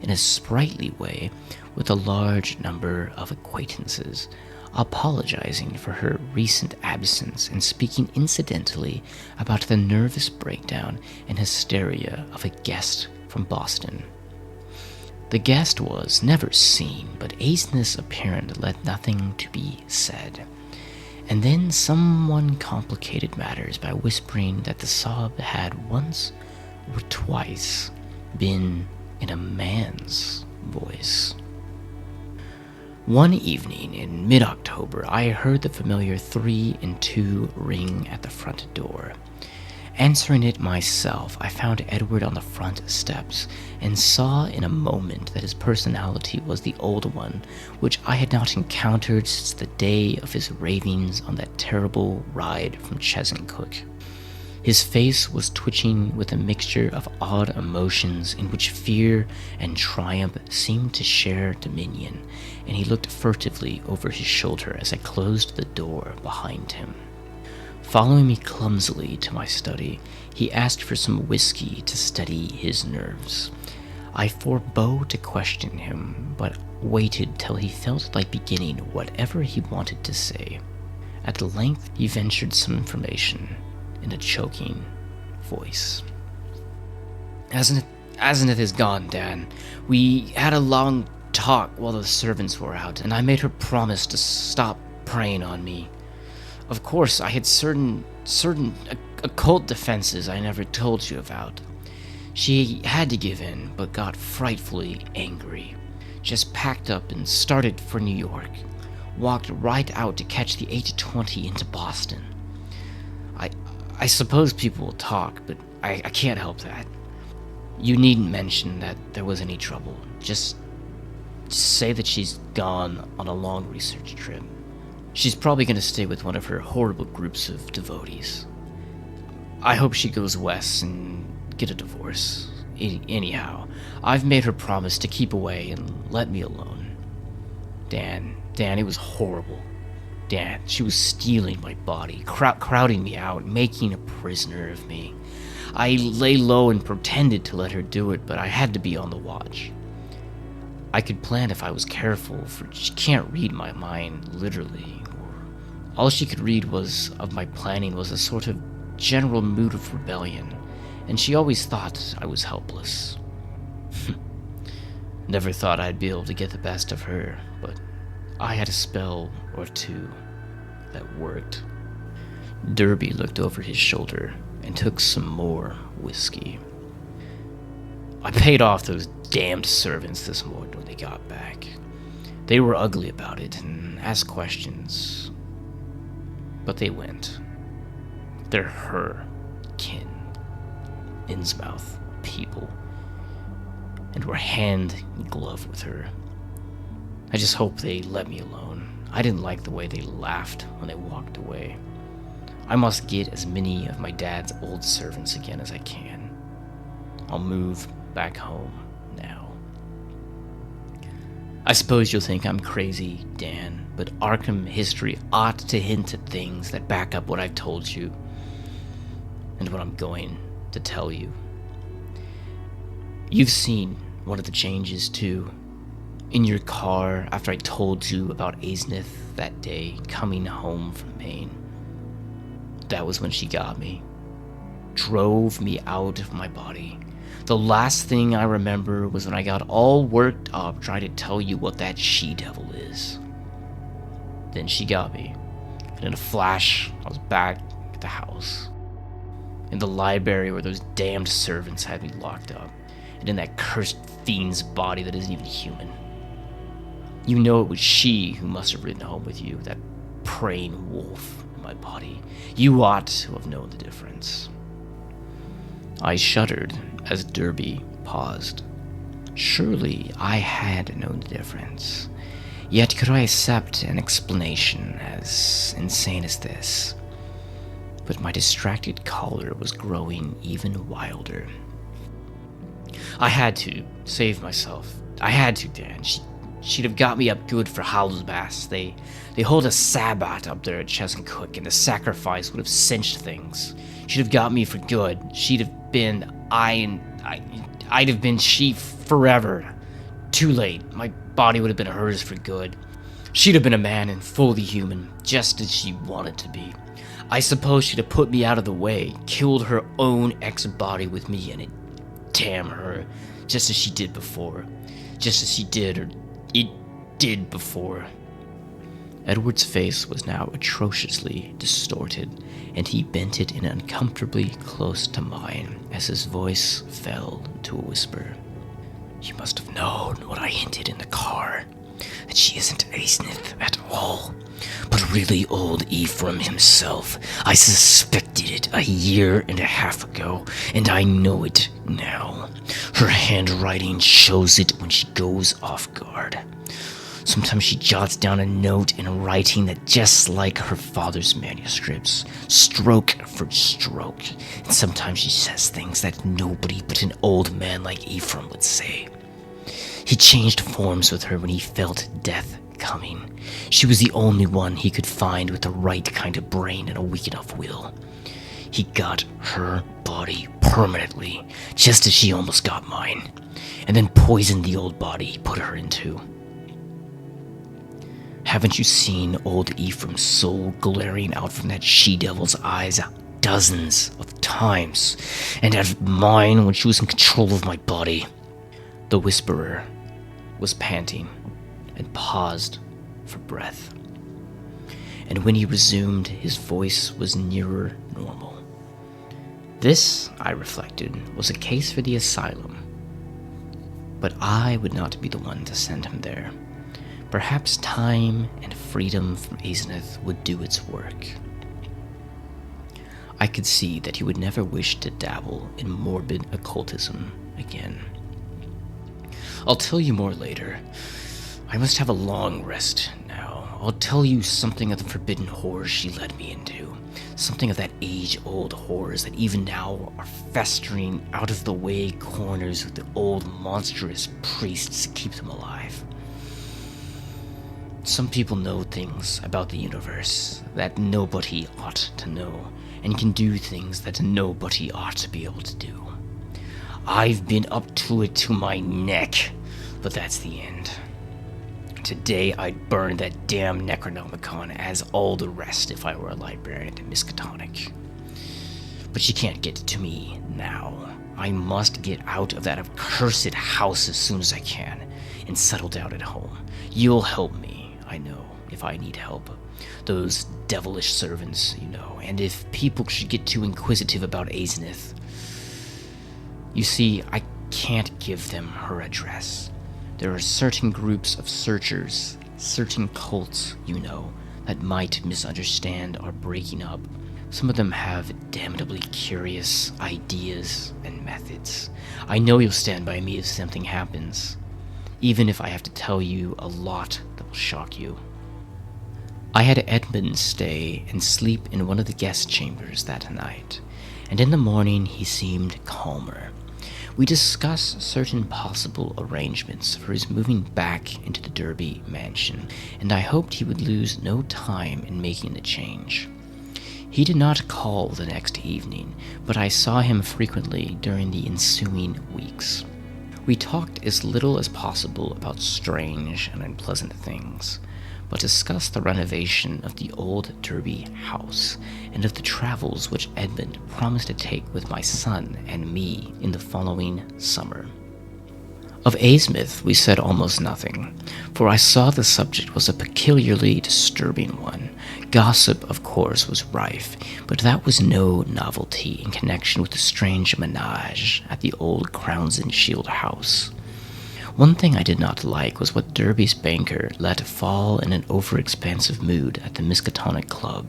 in a sprightly way with a large number of acquaintances, apologizing for her recent absence and speaking incidentally about the nervous breakdown and hysteria of a guest from Boston. The guest was never seen, but Aesonus' appearance led nothing to be said. And then someone complicated matters by whispering that the sob had once or twice been in a man's voice. One evening in mid-October, I heard the familiar 3 and 2 ring at the front door. Answering it myself, I found Edward on the front steps, and saw in a moment that his personality was the old one, which I had not encountered since the day of his ravings on that terrible ride from Chesuncook. His face was twitching with a mixture of odd emotions in which fear and triumph seemed to share dominion, and he looked furtively over his shoulder as I closed the door behind him. Following me clumsily to my study, he asked for some whiskey to steady his nerves. I forbore to question him, but waited till he felt like beginning whatever he wanted to say. At length he ventured some information in a choking voice. Asenath is gone, Dan. We had a long talk while the servants were out, and I made her promise to stop preying on me. Of course, I had certain occult defenses I never told you about. She had to give in, but got frightfully angry. Just packed up and started for New York. Walked right out to catch the 8:20 into Boston. I suppose people will talk, but I can't help that. You needn't mention that there was any trouble. Just say that she's gone on a long research trip. She's probably going to stay with one of her horrible groups of devotees. I hope she goes west and get a divorce. Anyhow, I've made her promise to keep away and let me alone. Dan, it was horrible. Dan, she was stealing my body, crowding me out, making a prisoner of me. I lay low and pretended to let her do it, but I had to be on the watch. I could plan if I was careful, for she can't read my mind, literally. All she could read of my planning was a sort of general mood of rebellion, and she always thought I was helpless. Never thought I'd be able to get the best of her, but I had a spell or two that worked. Derby looked over his shoulder and took some more whiskey. I paid off those damned servants this morning when they got back. They were ugly about it and asked questions. But they went. They're her kin, Innsmouth people, and were hand in glove with her. I just hope they let me alone. I didn't like the way they laughed when they walked away. I must get as many of my dad's old servants again as I can. I'll move back home now. I suppose you'll think I'm crazy, Dan, but Arkham history ought to hint at things that back up what I've told you and what I'm going to tell you. You've seen one of the changes, too. In your car, after I told you about Azenith that day, coming home from Maine. That was when she got me. Drove me out of my body. The last thing I remember was when I got all worked up trying to tell you what that she-devil is. Then she got me, and in a flash, I was back at the house. In the library where those damned servants had me locked up, and in that cursed fiend's body that isn't even human. You know it was she who must have ridden home with you, that preying wolf in my body. You ought to have known the difference. I shuddered as Derby paused. Surely I had known the difference. Yet could I accept an explanation as insane as this? But my distracted caller was growing even wilder. I had to save myself. I had to, Dan. She'd have got me up good for Howl's Bass. They hold a Sabbat up there at Chesuncook, and the sacrifice would have cinched things. She'd have got me for good. She'd have been I'd have been she forever. Too late. My body would have been hers for good. She'd have been a man and fully human, just as she wanted to be. I suppose she'd have put me out of the way, killed her own ex-body with me in it. Damn her. Just as she did before. Just as she did, or it did before. Edward's face was now atrociously distorted, and he bent it in uncomfortably close to mine as his voice fell to a whisper. You must have known what I hinted in the car, that she isn't Azenith at all, but really old Ephraim himself. I suspected it a year and a half ago, and I know it now. Her handwriting shows it when she goes off guard. Sometimes she jots down a note in writing that just like her father's manuscripts, stroke for stroke, and sometimes she says things that nobody but an old man like Ephraim would say. He changed forms with her when he felt death coming. She was the only one he could find with the right kind of brain and a weak enough will. He got her body permanently, just as she almost got mine, and then poisoned the old body he put her into. Haven't you seen old Ephraim's soul glaring out from that she-devil's eyes dozens of times, and out of mine when she was in control of my body? The whisperer was panting and paused for breath, and when he resumed, his voice was nearer normal. This, I reflected, was a case for the asylum, but I would not be the one to send him there. Perhaps time and freedom from Azenith would do its work. I could see that he would never wish to dabble in morbid occultism again. I'll tell you more later. I must have a long rest now. I'll tell you something of the forbidden horrors she led me into. Something of that age-old horrors that even now are festering out-of-the-way corners of the old monstrous priests to keep them alive. Some people know things about the universe that nobody ought to know, and can do things that nobody ought to be able to do. I've been up to it to my neck, but that's the end. Today I'd burn that damn Necronomicon as all the rest if I were a librarian at Miskatonic. But she can't get to me now. I must get out of that accursed house as soon as I can, and settle down at home. You'll help me, I know, if I need help. Those devilish servants, you know, and if people should get too inquisitive about Azenith. You see, I can't give them her address. There are certain groups of searchers, certain cults, you know, that might misunderstand our breaking up. Some of them have damnably curious ideas and methods. I know you'll stand by me if something happens, even if I have to tell you a lot that will shock you. I had Edmund stay and sleep in one of the guest chambers that night, and in the morning he seemed calmer. We discuss certain possible arrangements for his moving back into the Derby mansion, and I hoped he would lose no time in making the change. He did not call the next evening, but I saw him frequently during the ensuing weeks. We talked as little as possible about strange and unpleasant things, but discussed the renovation of the old Derby house and of the travels which Edmund promised to take with my son and me in the following summer. Of Asmith we said almost nothing, for I saw the subject was a peculiarly disturbing one. Gossip, of course, was rife, but that was no novelty in connection with the strange menage at the old Crowns and Shield house. One thing I did not like was what Derby's banker let fall in an overexpansive mood at the Miskatonic Club,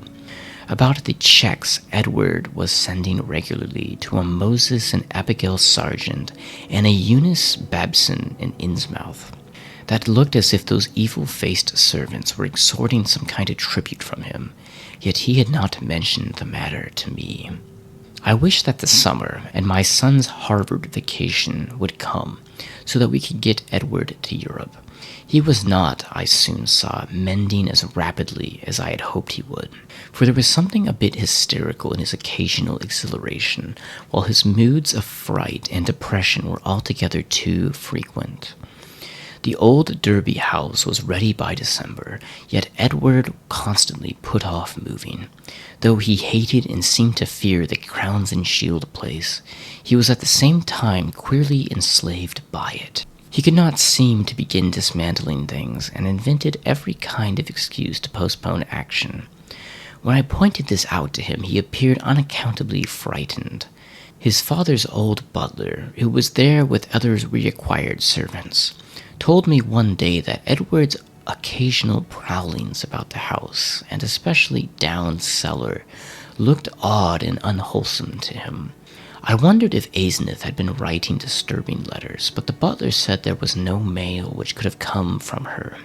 about the checks Edward was sending regularly to a Moses and Abigail Sargent and a Eunice Babson in Innsmouth, that looked as if those evil-faced servants were extorting some kind of tribute from him, yet he had not mentioned the matter to me. I wished that the summer and my son's Harvard vacation would come, so that we could get Edward to Europe. He was not, I soon saw, mending as rapidly as I had hoped he would, for there was something a bit hysterical in his occasional exhilaration, while his moods of fright and depression were altogether too frequent. The old Derby house was ready by December, yet Edward constantly put off moving. Though he hated and seemed to fear the Crowns and Shield place, he was at the same time queerly enslaved by it. He could not seem to begin dismantling things, and invented every kind of excuse to postpone action. When I pointed this out to him, he appeared unaccountably frightened. His father's old butler, who was there with other reacquired servants, told me one day that Edward's occasional prowlings about the house, and especially down cellar, looked odd and unwholesome to him. I wondered if Asnith had been writing disturbing letters, but the butler said there was no mail which could have come from her.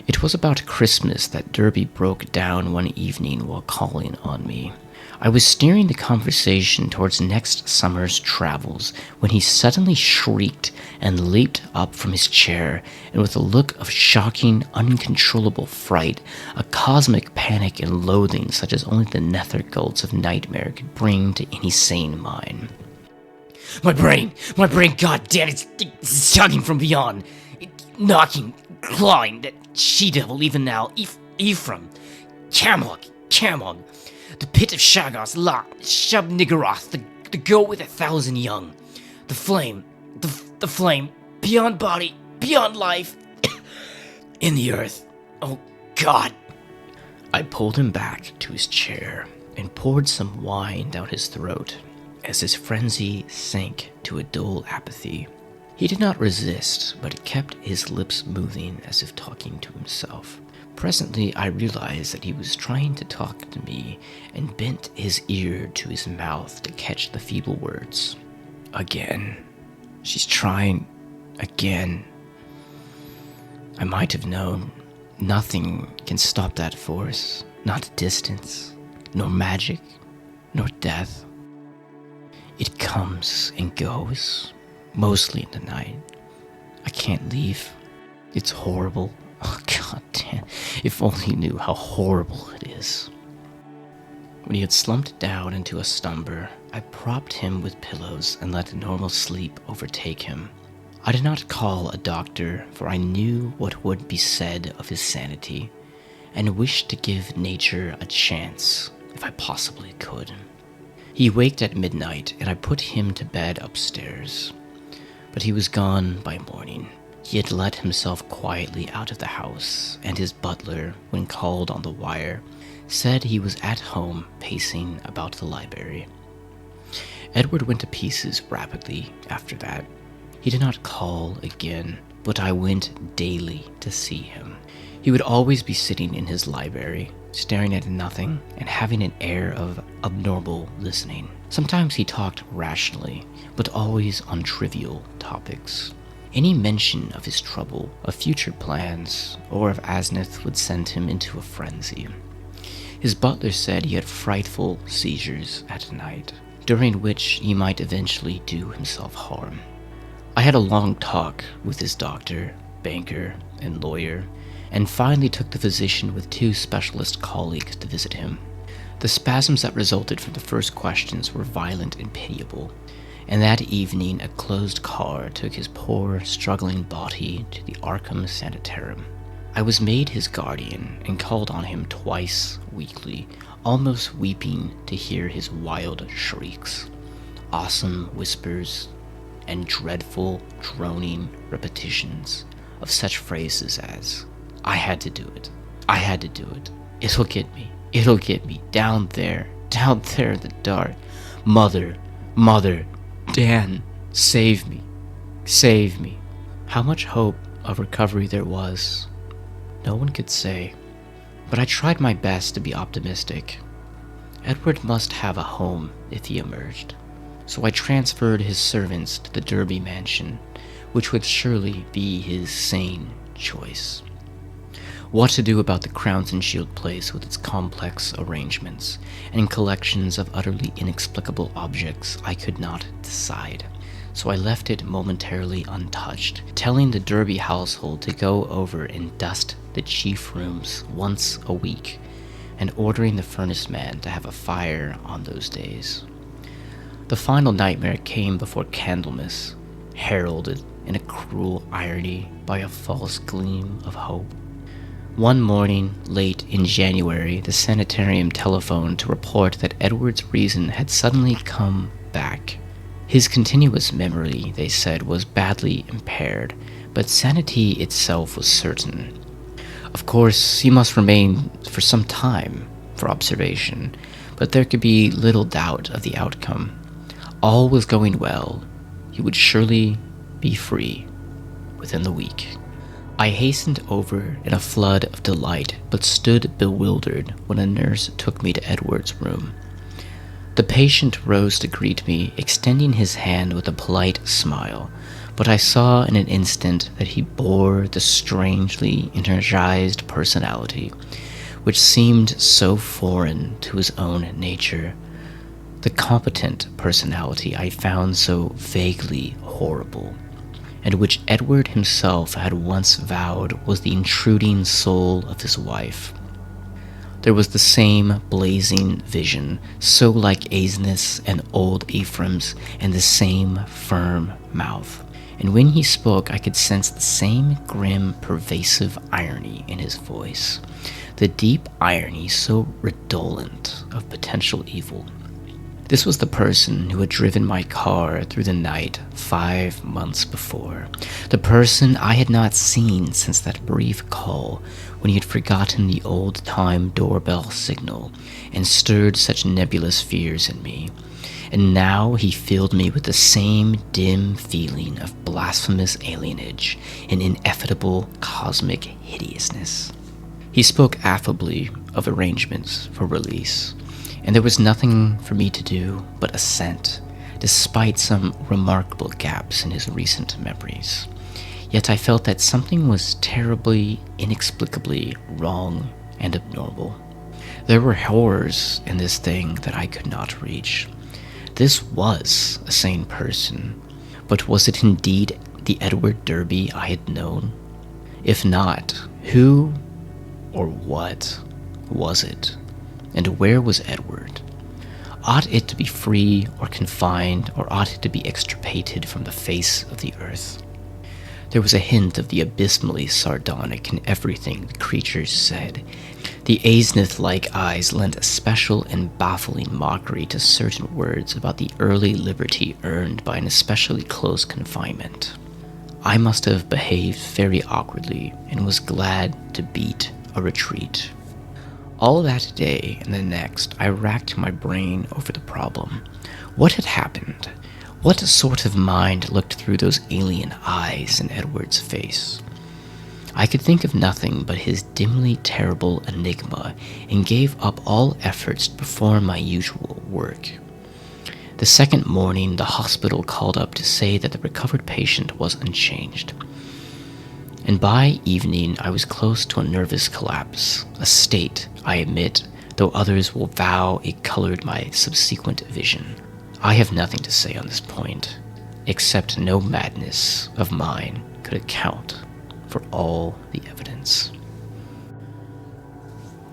It was about Christmas that Derby broke down one evening while calling on me. I was steering the conversation towards next summer's travels when he suddenly shrieked and leaped up from his chair, and with a look of shocking, uncontrollable fright, a cosmic panic and loathing such as only the nether gulls of nightmare could bring to any sane mind. My brain, goddamn, it's tugging from beyond. Knocking, clawing, that she-devil even now, Ephraim, Camog. The pit of Shagos, Shub-Niggurath, the goat with 1,000 young. The flame, beyond body, beyond life, in the earth. Oh, God. I pulled him back to his chair and poured some wine down his throat as his frenzy sank to a dull apathy. He did not resist, but kept his lips moving as if talking to himself. Presently, I realized that he was trying to talk to me and bent his ear to his mouth to catch the feeble words. Again. She's trying again. I might have known. Nothing can stop that force. Not distance, nor magic, nor death. It comes and goes, mostly in the night. I can't leave. It's horrible. Oh, God damn. If only you knew how horrible it is. When he had slumped down into a slumber, I propped him with pillows and let normal sleep overtake him. I did not call a doctor, for I knew what would be said of his sanity, and wished to give nature a chance, if I possibly could. He waked at midnight, and I put him to bed upstairs. But he was gone by morning. He had let himself quietly out of the house, and his butler, when called on the wire, said he was at home pacing about the library. Edward went to pieces rapidly after that. He did not call again, but I went daily to see him. He would always be sitting in his library, staring at nothing and having an air of abnormal listening. Sometimes he talked rationally, but always on trivial topics. Any mention of his trouble, of future plans, or of Asnith would send him into a frenzy. His butler said he had frightful seizures at night, during which he might eventually do himself harm. I had a long talk with his doctor, banker, and lawyer, and finally took the physician with 2 specialist colleagues to visit him. The spasms that resulted from the first questions were violent and pitiable, and that evening a closed car took his poor, struggling body to the Arkham Sanitarium. I was made his guardian and called on him twice weekly, almost weeping to hear his wild shrieks, awesome whispers, and dreadful, droning repetitions of such phrases as, "I had to do it. I had to do it. It'll get me. It'll get me. Down there in the dark. Mother, Mother, Dan, save me. Save me." How much hope of recovery there was, no one could say, but I tried my best to be optimistic. Edward must have a home if he emerged, so I transferred his servants to the Derby mansion, which would surely be his sane choice. What to do about the Crowns and Shield place with its complex arrangements and collections of utterly inexplicable objects I could not decide, so I left it momentarily untouched, telling the Derby household to go over and dust the chief rooms once a week, and ordering the furnace man to have a fire on those days. The final nightmare came before Candlemas, heralded in a cruel irony by a false gleam of hope. One morning, late in January, the sanitarium telephoned to report that Edward's reason had suddenly come back. His continuous memory, they said, was badly impaired, but sanity itself was certain. Of course, he must remain for some time for observation, but there could be little doubt of the outcome. All was going well. He would surely be free within the week. I hastened over in a flood of delight, but stood bewildered when a nurse took me to Edward's room. The patient rose to greet me, extending his hand with a polite smile, but I saw in an instant that he bore the strangely energized personality, which seemed so foreign to his own nature. The competent personality I found so vaguely horrible, and which Edward himself had once vowed was the intruding soul of his wife. There was the same blazing vision, so like Asnus and old Ephraim's, and the same firm mouth. And when he spoke, I could sense the same grim, pervasive irony in his voice, the deep irony so redolent of potential evil. This was the person who had driven my car through the night 5 months before. The person I had not seen since that brief call when he had forgotten the old-time doorbell signal and stirred such nebulous fears in me. And now he filled me with the same dim feeling of blasphemous alienage and ineffable cosmic hideousness. He spoke affably of arrangements for release, and there was nothing for me to do but assent, despite some remarkable gaps in his recent memories. Yet I felt that something was terribly, inexplicably wrong and abnormal. There were horrors in this thing that I could not reach. This was a sane person, but was it indeed the Edward Derby I had known? If not, who or what was it? And where was Edward? Ought it to be free or confined, or ought it to be extirpated from the face of the earth? There was a hint of the abysmally sardonic in everything the creatures said. The Asnith-like eyes lent a special and baffling mockery to certain words about the early liberty earned by an especially close confinement. I must have behaved very awkwardly and was glad to beat a retreat. All that day and the next, I racked my brain over the problem. What had happened? What sort of mind looked through those alien eyes in Edward's face? I could think of nothing but his dimly terrible enigma, and gave up all efforts to perform my usual work. The second morning, the hospital called up to say that the recovered patient was unchanged. And by evening, I was close to a nervous collapse, a state, I admit, though others will vow it colored my subsequent vision. I have nothing to say on this point, except no madness of mine could account for all the evidence.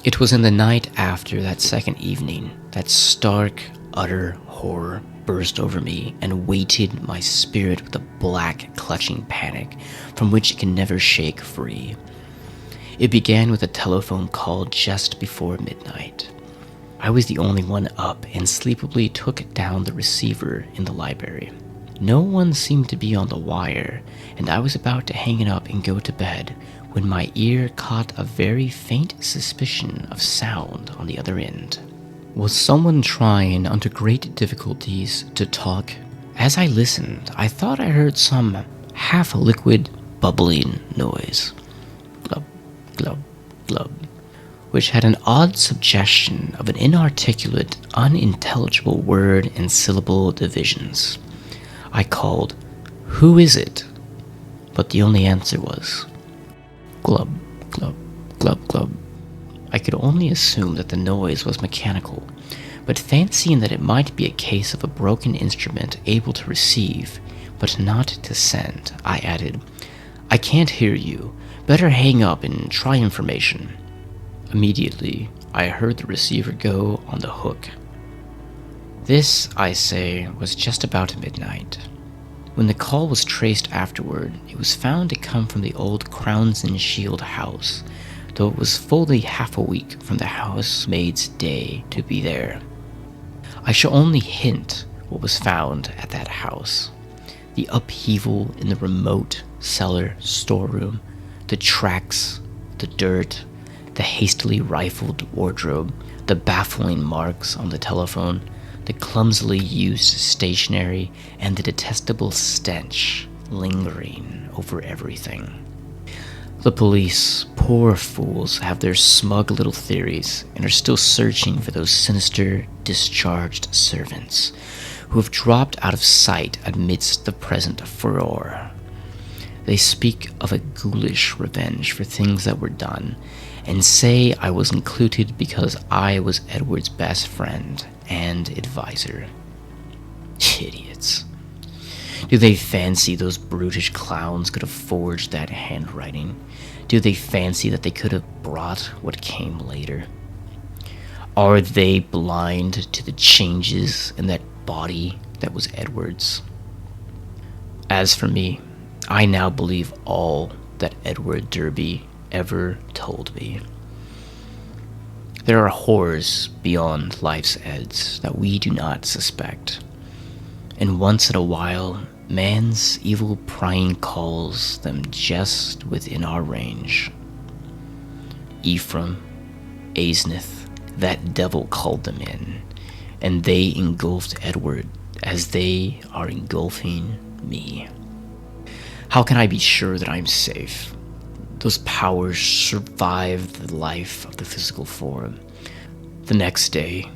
It was in the night after that second evening that stark, utter horror burst over me and weighted my spirit with a black, clutching panic from which it can never shake free. It began with a telephone call just before midnight. I was the only one up and sleepily took down the receiver in the library. No one seemed to be on the wire, and I was about to hang it up and go to bed when my ear caught a very faint suspicion of sound on the other end. Was someone trying under great difficulties to talk? As I listened, I thought I heard some half-liquid, bubbling noise. Glub, glub, glub, which had an odd suggestion of an inarticulate, unintelligible word and syllable divisions. I called, "Who is it?" But the only answer was, glub, glub, glub, glub. I could only assume that the noise was mechanical, but fancying that it might be a case of a broken instrument able to receive, but not to send, I added, "I can't hear you. Better hang up and try information." Immediately, I heard the receiver go on the hook. This, I say, was just about midnight. When the call was traced afterward, it was found to come from the old Crowns and Shield house, though it was fully half a week from the housemaid's day to be there. I shall only hint what was found at that house. The upheaval in the remote cellar storeroom, the tracks, the dirt, the hastily rifled wardrobe, the baffling marks on the telephone, the clumsily used stationery, and the detestable stench lingering over everything. The police, poor fools, have their smug little theories and are still searching for those sinister, discharged servants who have dropped out of sight amidst the present furore. They speak of a ghoulish revenge for things that were done, and say I was included because I was Edward's best friend and advisor. Idiots. Do they fancy those brutish clowns could have forged that handwriting? Do they fancy that they could have brought what came later? Are they blind to the changes in that body that was Edward's? As for me, I now believe all that Edward Derby ever told me. There are horrors beyond life's edge that we do not suspect, and once in a while, man's evil prying calls them just within our range. Ephraim, Aznith, that devil called them in, and they engulfed Edward as they are engulfing me. How can I be sure that I'm safe? Those powers survived the life of the physical form. The next day,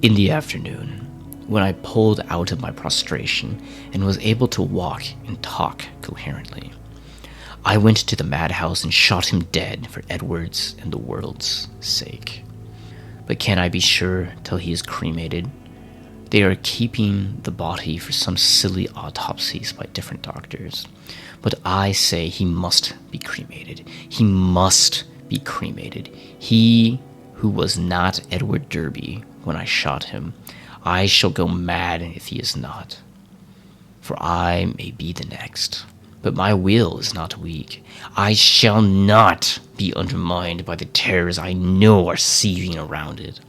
in the afternoon, when I pulled out of my prostration and was able to walk and talk coherently, I went to the madhouse and shot him dead for Edward's and the world's sake. But can I be sure till he is cremated? They are keeping the body for some silly autopsies by different doctors. But I say he must be cremated. He must be cremated. He who was not Edward Derby when I shot him, I shall go mad if he is not. For I may be the next, but my will is not weak. I shall not be undermined by the terrors I know are seething around it.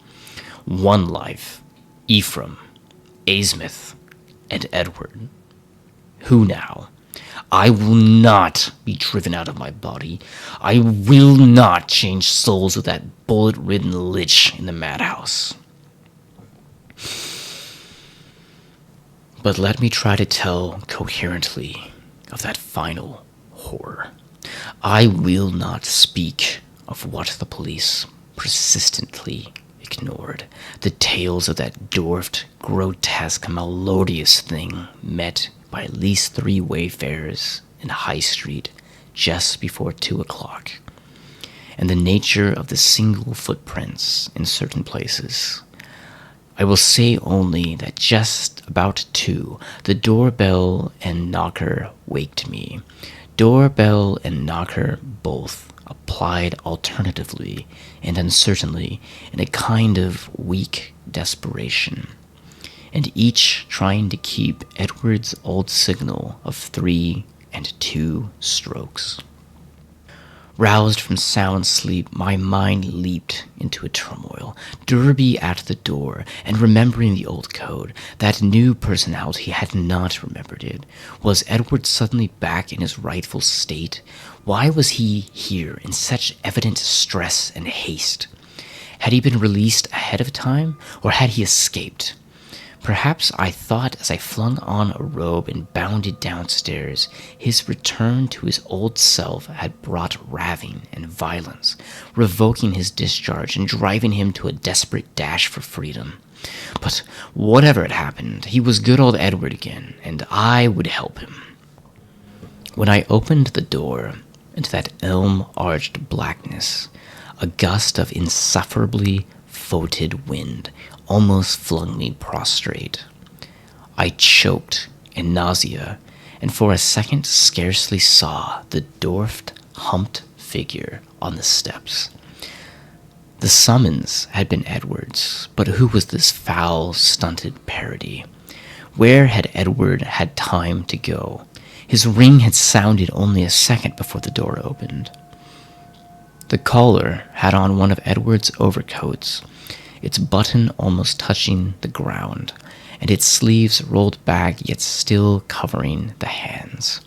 One life, Ephraim, Aznith, and Edward. Who now? I will not be driven out of my body. I will not change souls with that bullet-ridden lich in the madhouse. But let me try to tell coherently of that final horror. I will not speak of what the police persistently ignored. The tales of that dwarfed, grotesque, melodious thing met by at least 3 wayfarers in High Street just before 2 o'clock, and the nature of the single footprints in certain places. I will say only that just about 2, the doorbell and knocker waked me. Doorbell and knocker both applied alternatively and uncertainly in a kind of weak desperation, and each trying to keep Edward's old signal of 3 and 2 strokes. Roused from sound sleep, my mind leaped into a turmoil. Derby at the door, and remembering the old code, that new personality had not remembered it. Was Edward suddenly back in his rightful state? Why was he here in such evident stress and haste? Had he been released ahead of time, or had he escaped? Perhaps I thought as I flung on a robe and bounded downstairs, his return to his old self had brought raving and violence, revoking his discharge and driving him to a desperate dash for freedom. But whatever had happened, he was good old Edward again, and I would help him. When I opened the door into that elm-arched blackness, a gust of insufferably foetid wind almost flung me prostrate. I choked in nausea, and for a second scarcely saw the dwarfed, humped figure on the steps. The summons had been Edward's, but who was this foul, stunted parody? Where had Edward had time to go? His ring had sounded only a second before the door opened. The caller had on one of Edward's overcoats, its button almost touching the ground, and its sleeves rolled back yet still covering the hands.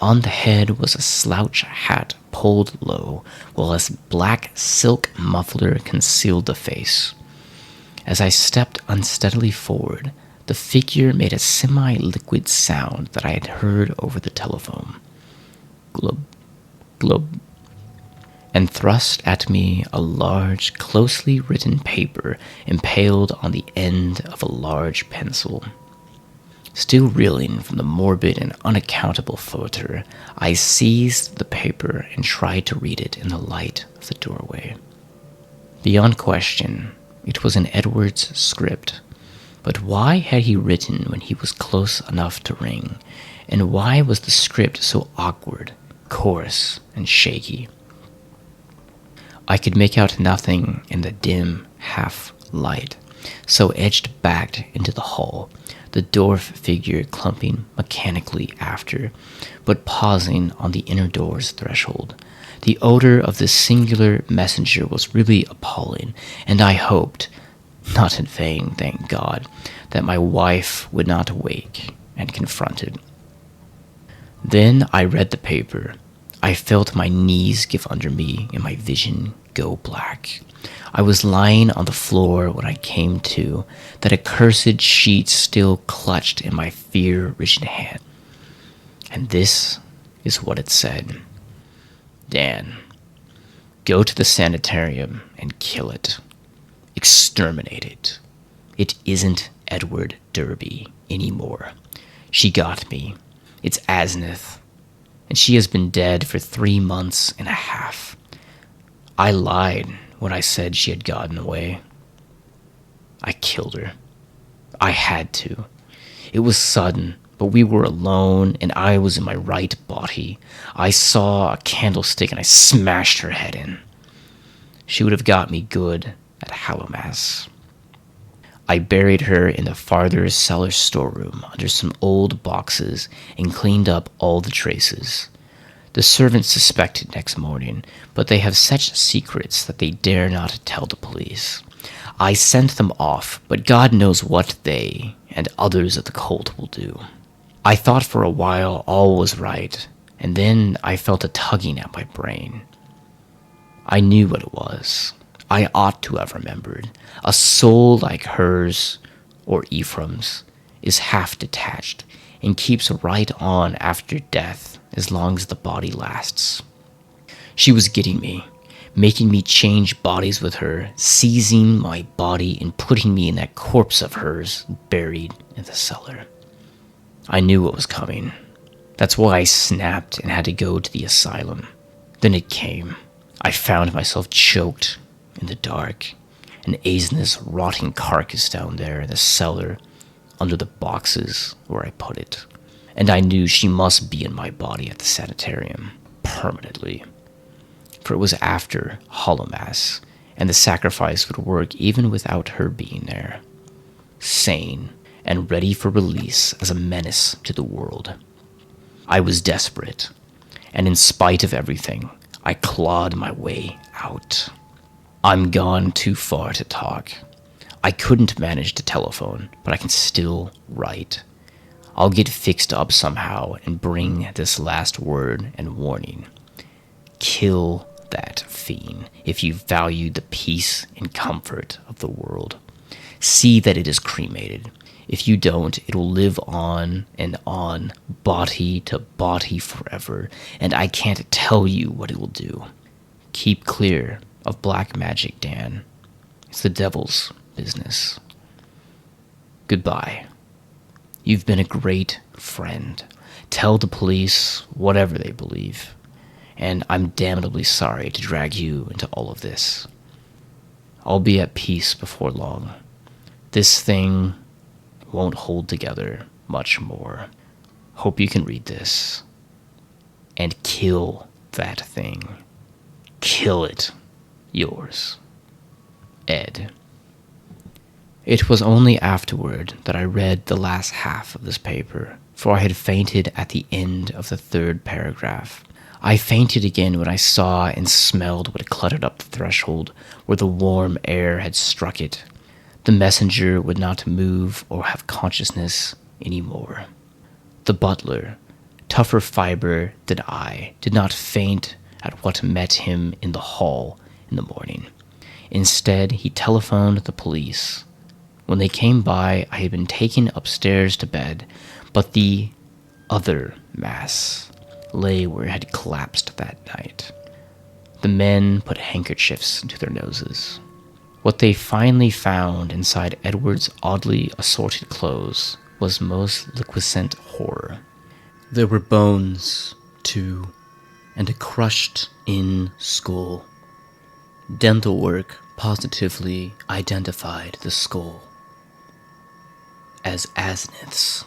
On the head was a slouch hat pulled low, while a black silk muffler concealed the face. As I stepped unsteadily forward, the figure made a semi-liquid sound that I had heard over the telephone. Glub, glub, and thrust at me a large, closely written paper impaled on the end of a large pencil. Still reeling from the morbid and unaccountable photo, I seized the paper and tried to read it in the light of the doorway. Beyond question, it was in Edward's script. But why had he written when he was close enough to ring? And why was the script so awkward, coarse, and shaky? I could make out nothing in the dim half-light, so edged back into the hall, the dwarf figure clumping mechanically after, but pausing on the inner door's threshold. The odor of this singular messenger was really appalling, and I hoped, not in vain, thank God, that my wife would not awake and confront it. Then I read the paper. I felt my knees give under me and my vision go black. I was lying on the floor when I came to, that accursed sheet still clutched in my fear-ridden hand. And this is what it said. Dan, go to the sanitarium and kill it. Exterminate it. It isn't Edward Derby anymore. She got me. It's Asnith. And she has been dead for 3 months and a half. I lied when I said she had gotten away. I killed her. I had to. It was sudden, but we were alone and I was in my right body. I saw a candlestick and I smashed her head in. She would have got me good at Hallowmas. I buried her in the farther cellar storeroom under some old boxes and cleaned up all the traces. The servants suspected next morning, but they have such secrets that they dare not tell the police. I sent them off, but God knows what they and others of the cult will do. I thought for a while all was right, and then I felt a tugging at my brain. I knew what it was. I ought to have remembered. A soul like hers, or Ephraim's, is half detached and keeps right on after death as long as the body lasts. She was getting me, making me change bodies with her, seizing my body and putting me in that corpse of hers buried in the cellar. I knew what was coming. That's why I snapped and had to go to the asylum. Then it came. I found myself choked in the dark, an Aeson's rotting carcass down there in the cellar under the boxes where I put it. And I knew she must be in my body at the sanitarium, permanently. For it was after Holomass, and the sacrifice would work even without her being there. Sane, and ready for release as a menace to the world. I was desperate, and in spite of everything, I clawed my way out. I'm gone too far to talk. I couldn't manage to telephone, but I can still write. I'll get fixed up somehow and bring this last word and warning. Kill that fiend if you value the peace and comfort of the world. See that it is cremated. If you don't, it will live on and on, body to body forever, and I can't tell you what it will do. Keep clear of black magic, Dan. It's the devil's business. Goodbye. You've been a great friend. Tell the police whatever they believe, and I'm damnably sorry to drag you into all of this. I'll be at peace before long. This thing won't hold together much more. Hope you can read this. And kill that thing. Kill it. Yours, Ed. It was only afterward that I read the last half of this paper, for I had fainted at the end of the third paragraph. I fainted again when I saw and smelled what cluttered up the threshold where the warm air had struck it. The messenger would not move or have consciousness any more. The butler, tougher fiber than I, did not faint at what met him in the hall in the morning. Instead, he telephoned the police. When they came by, I had been taken upstairs to bed, but the other mass lay where it had collapsed that night. The men put handkerchiefs to their noses. What they finally found inside Edward's oddly assorted clothes was most liquescent horror. There were bones, too, and a crushed-in skull. Dental work positively identified the skull as Asnith's.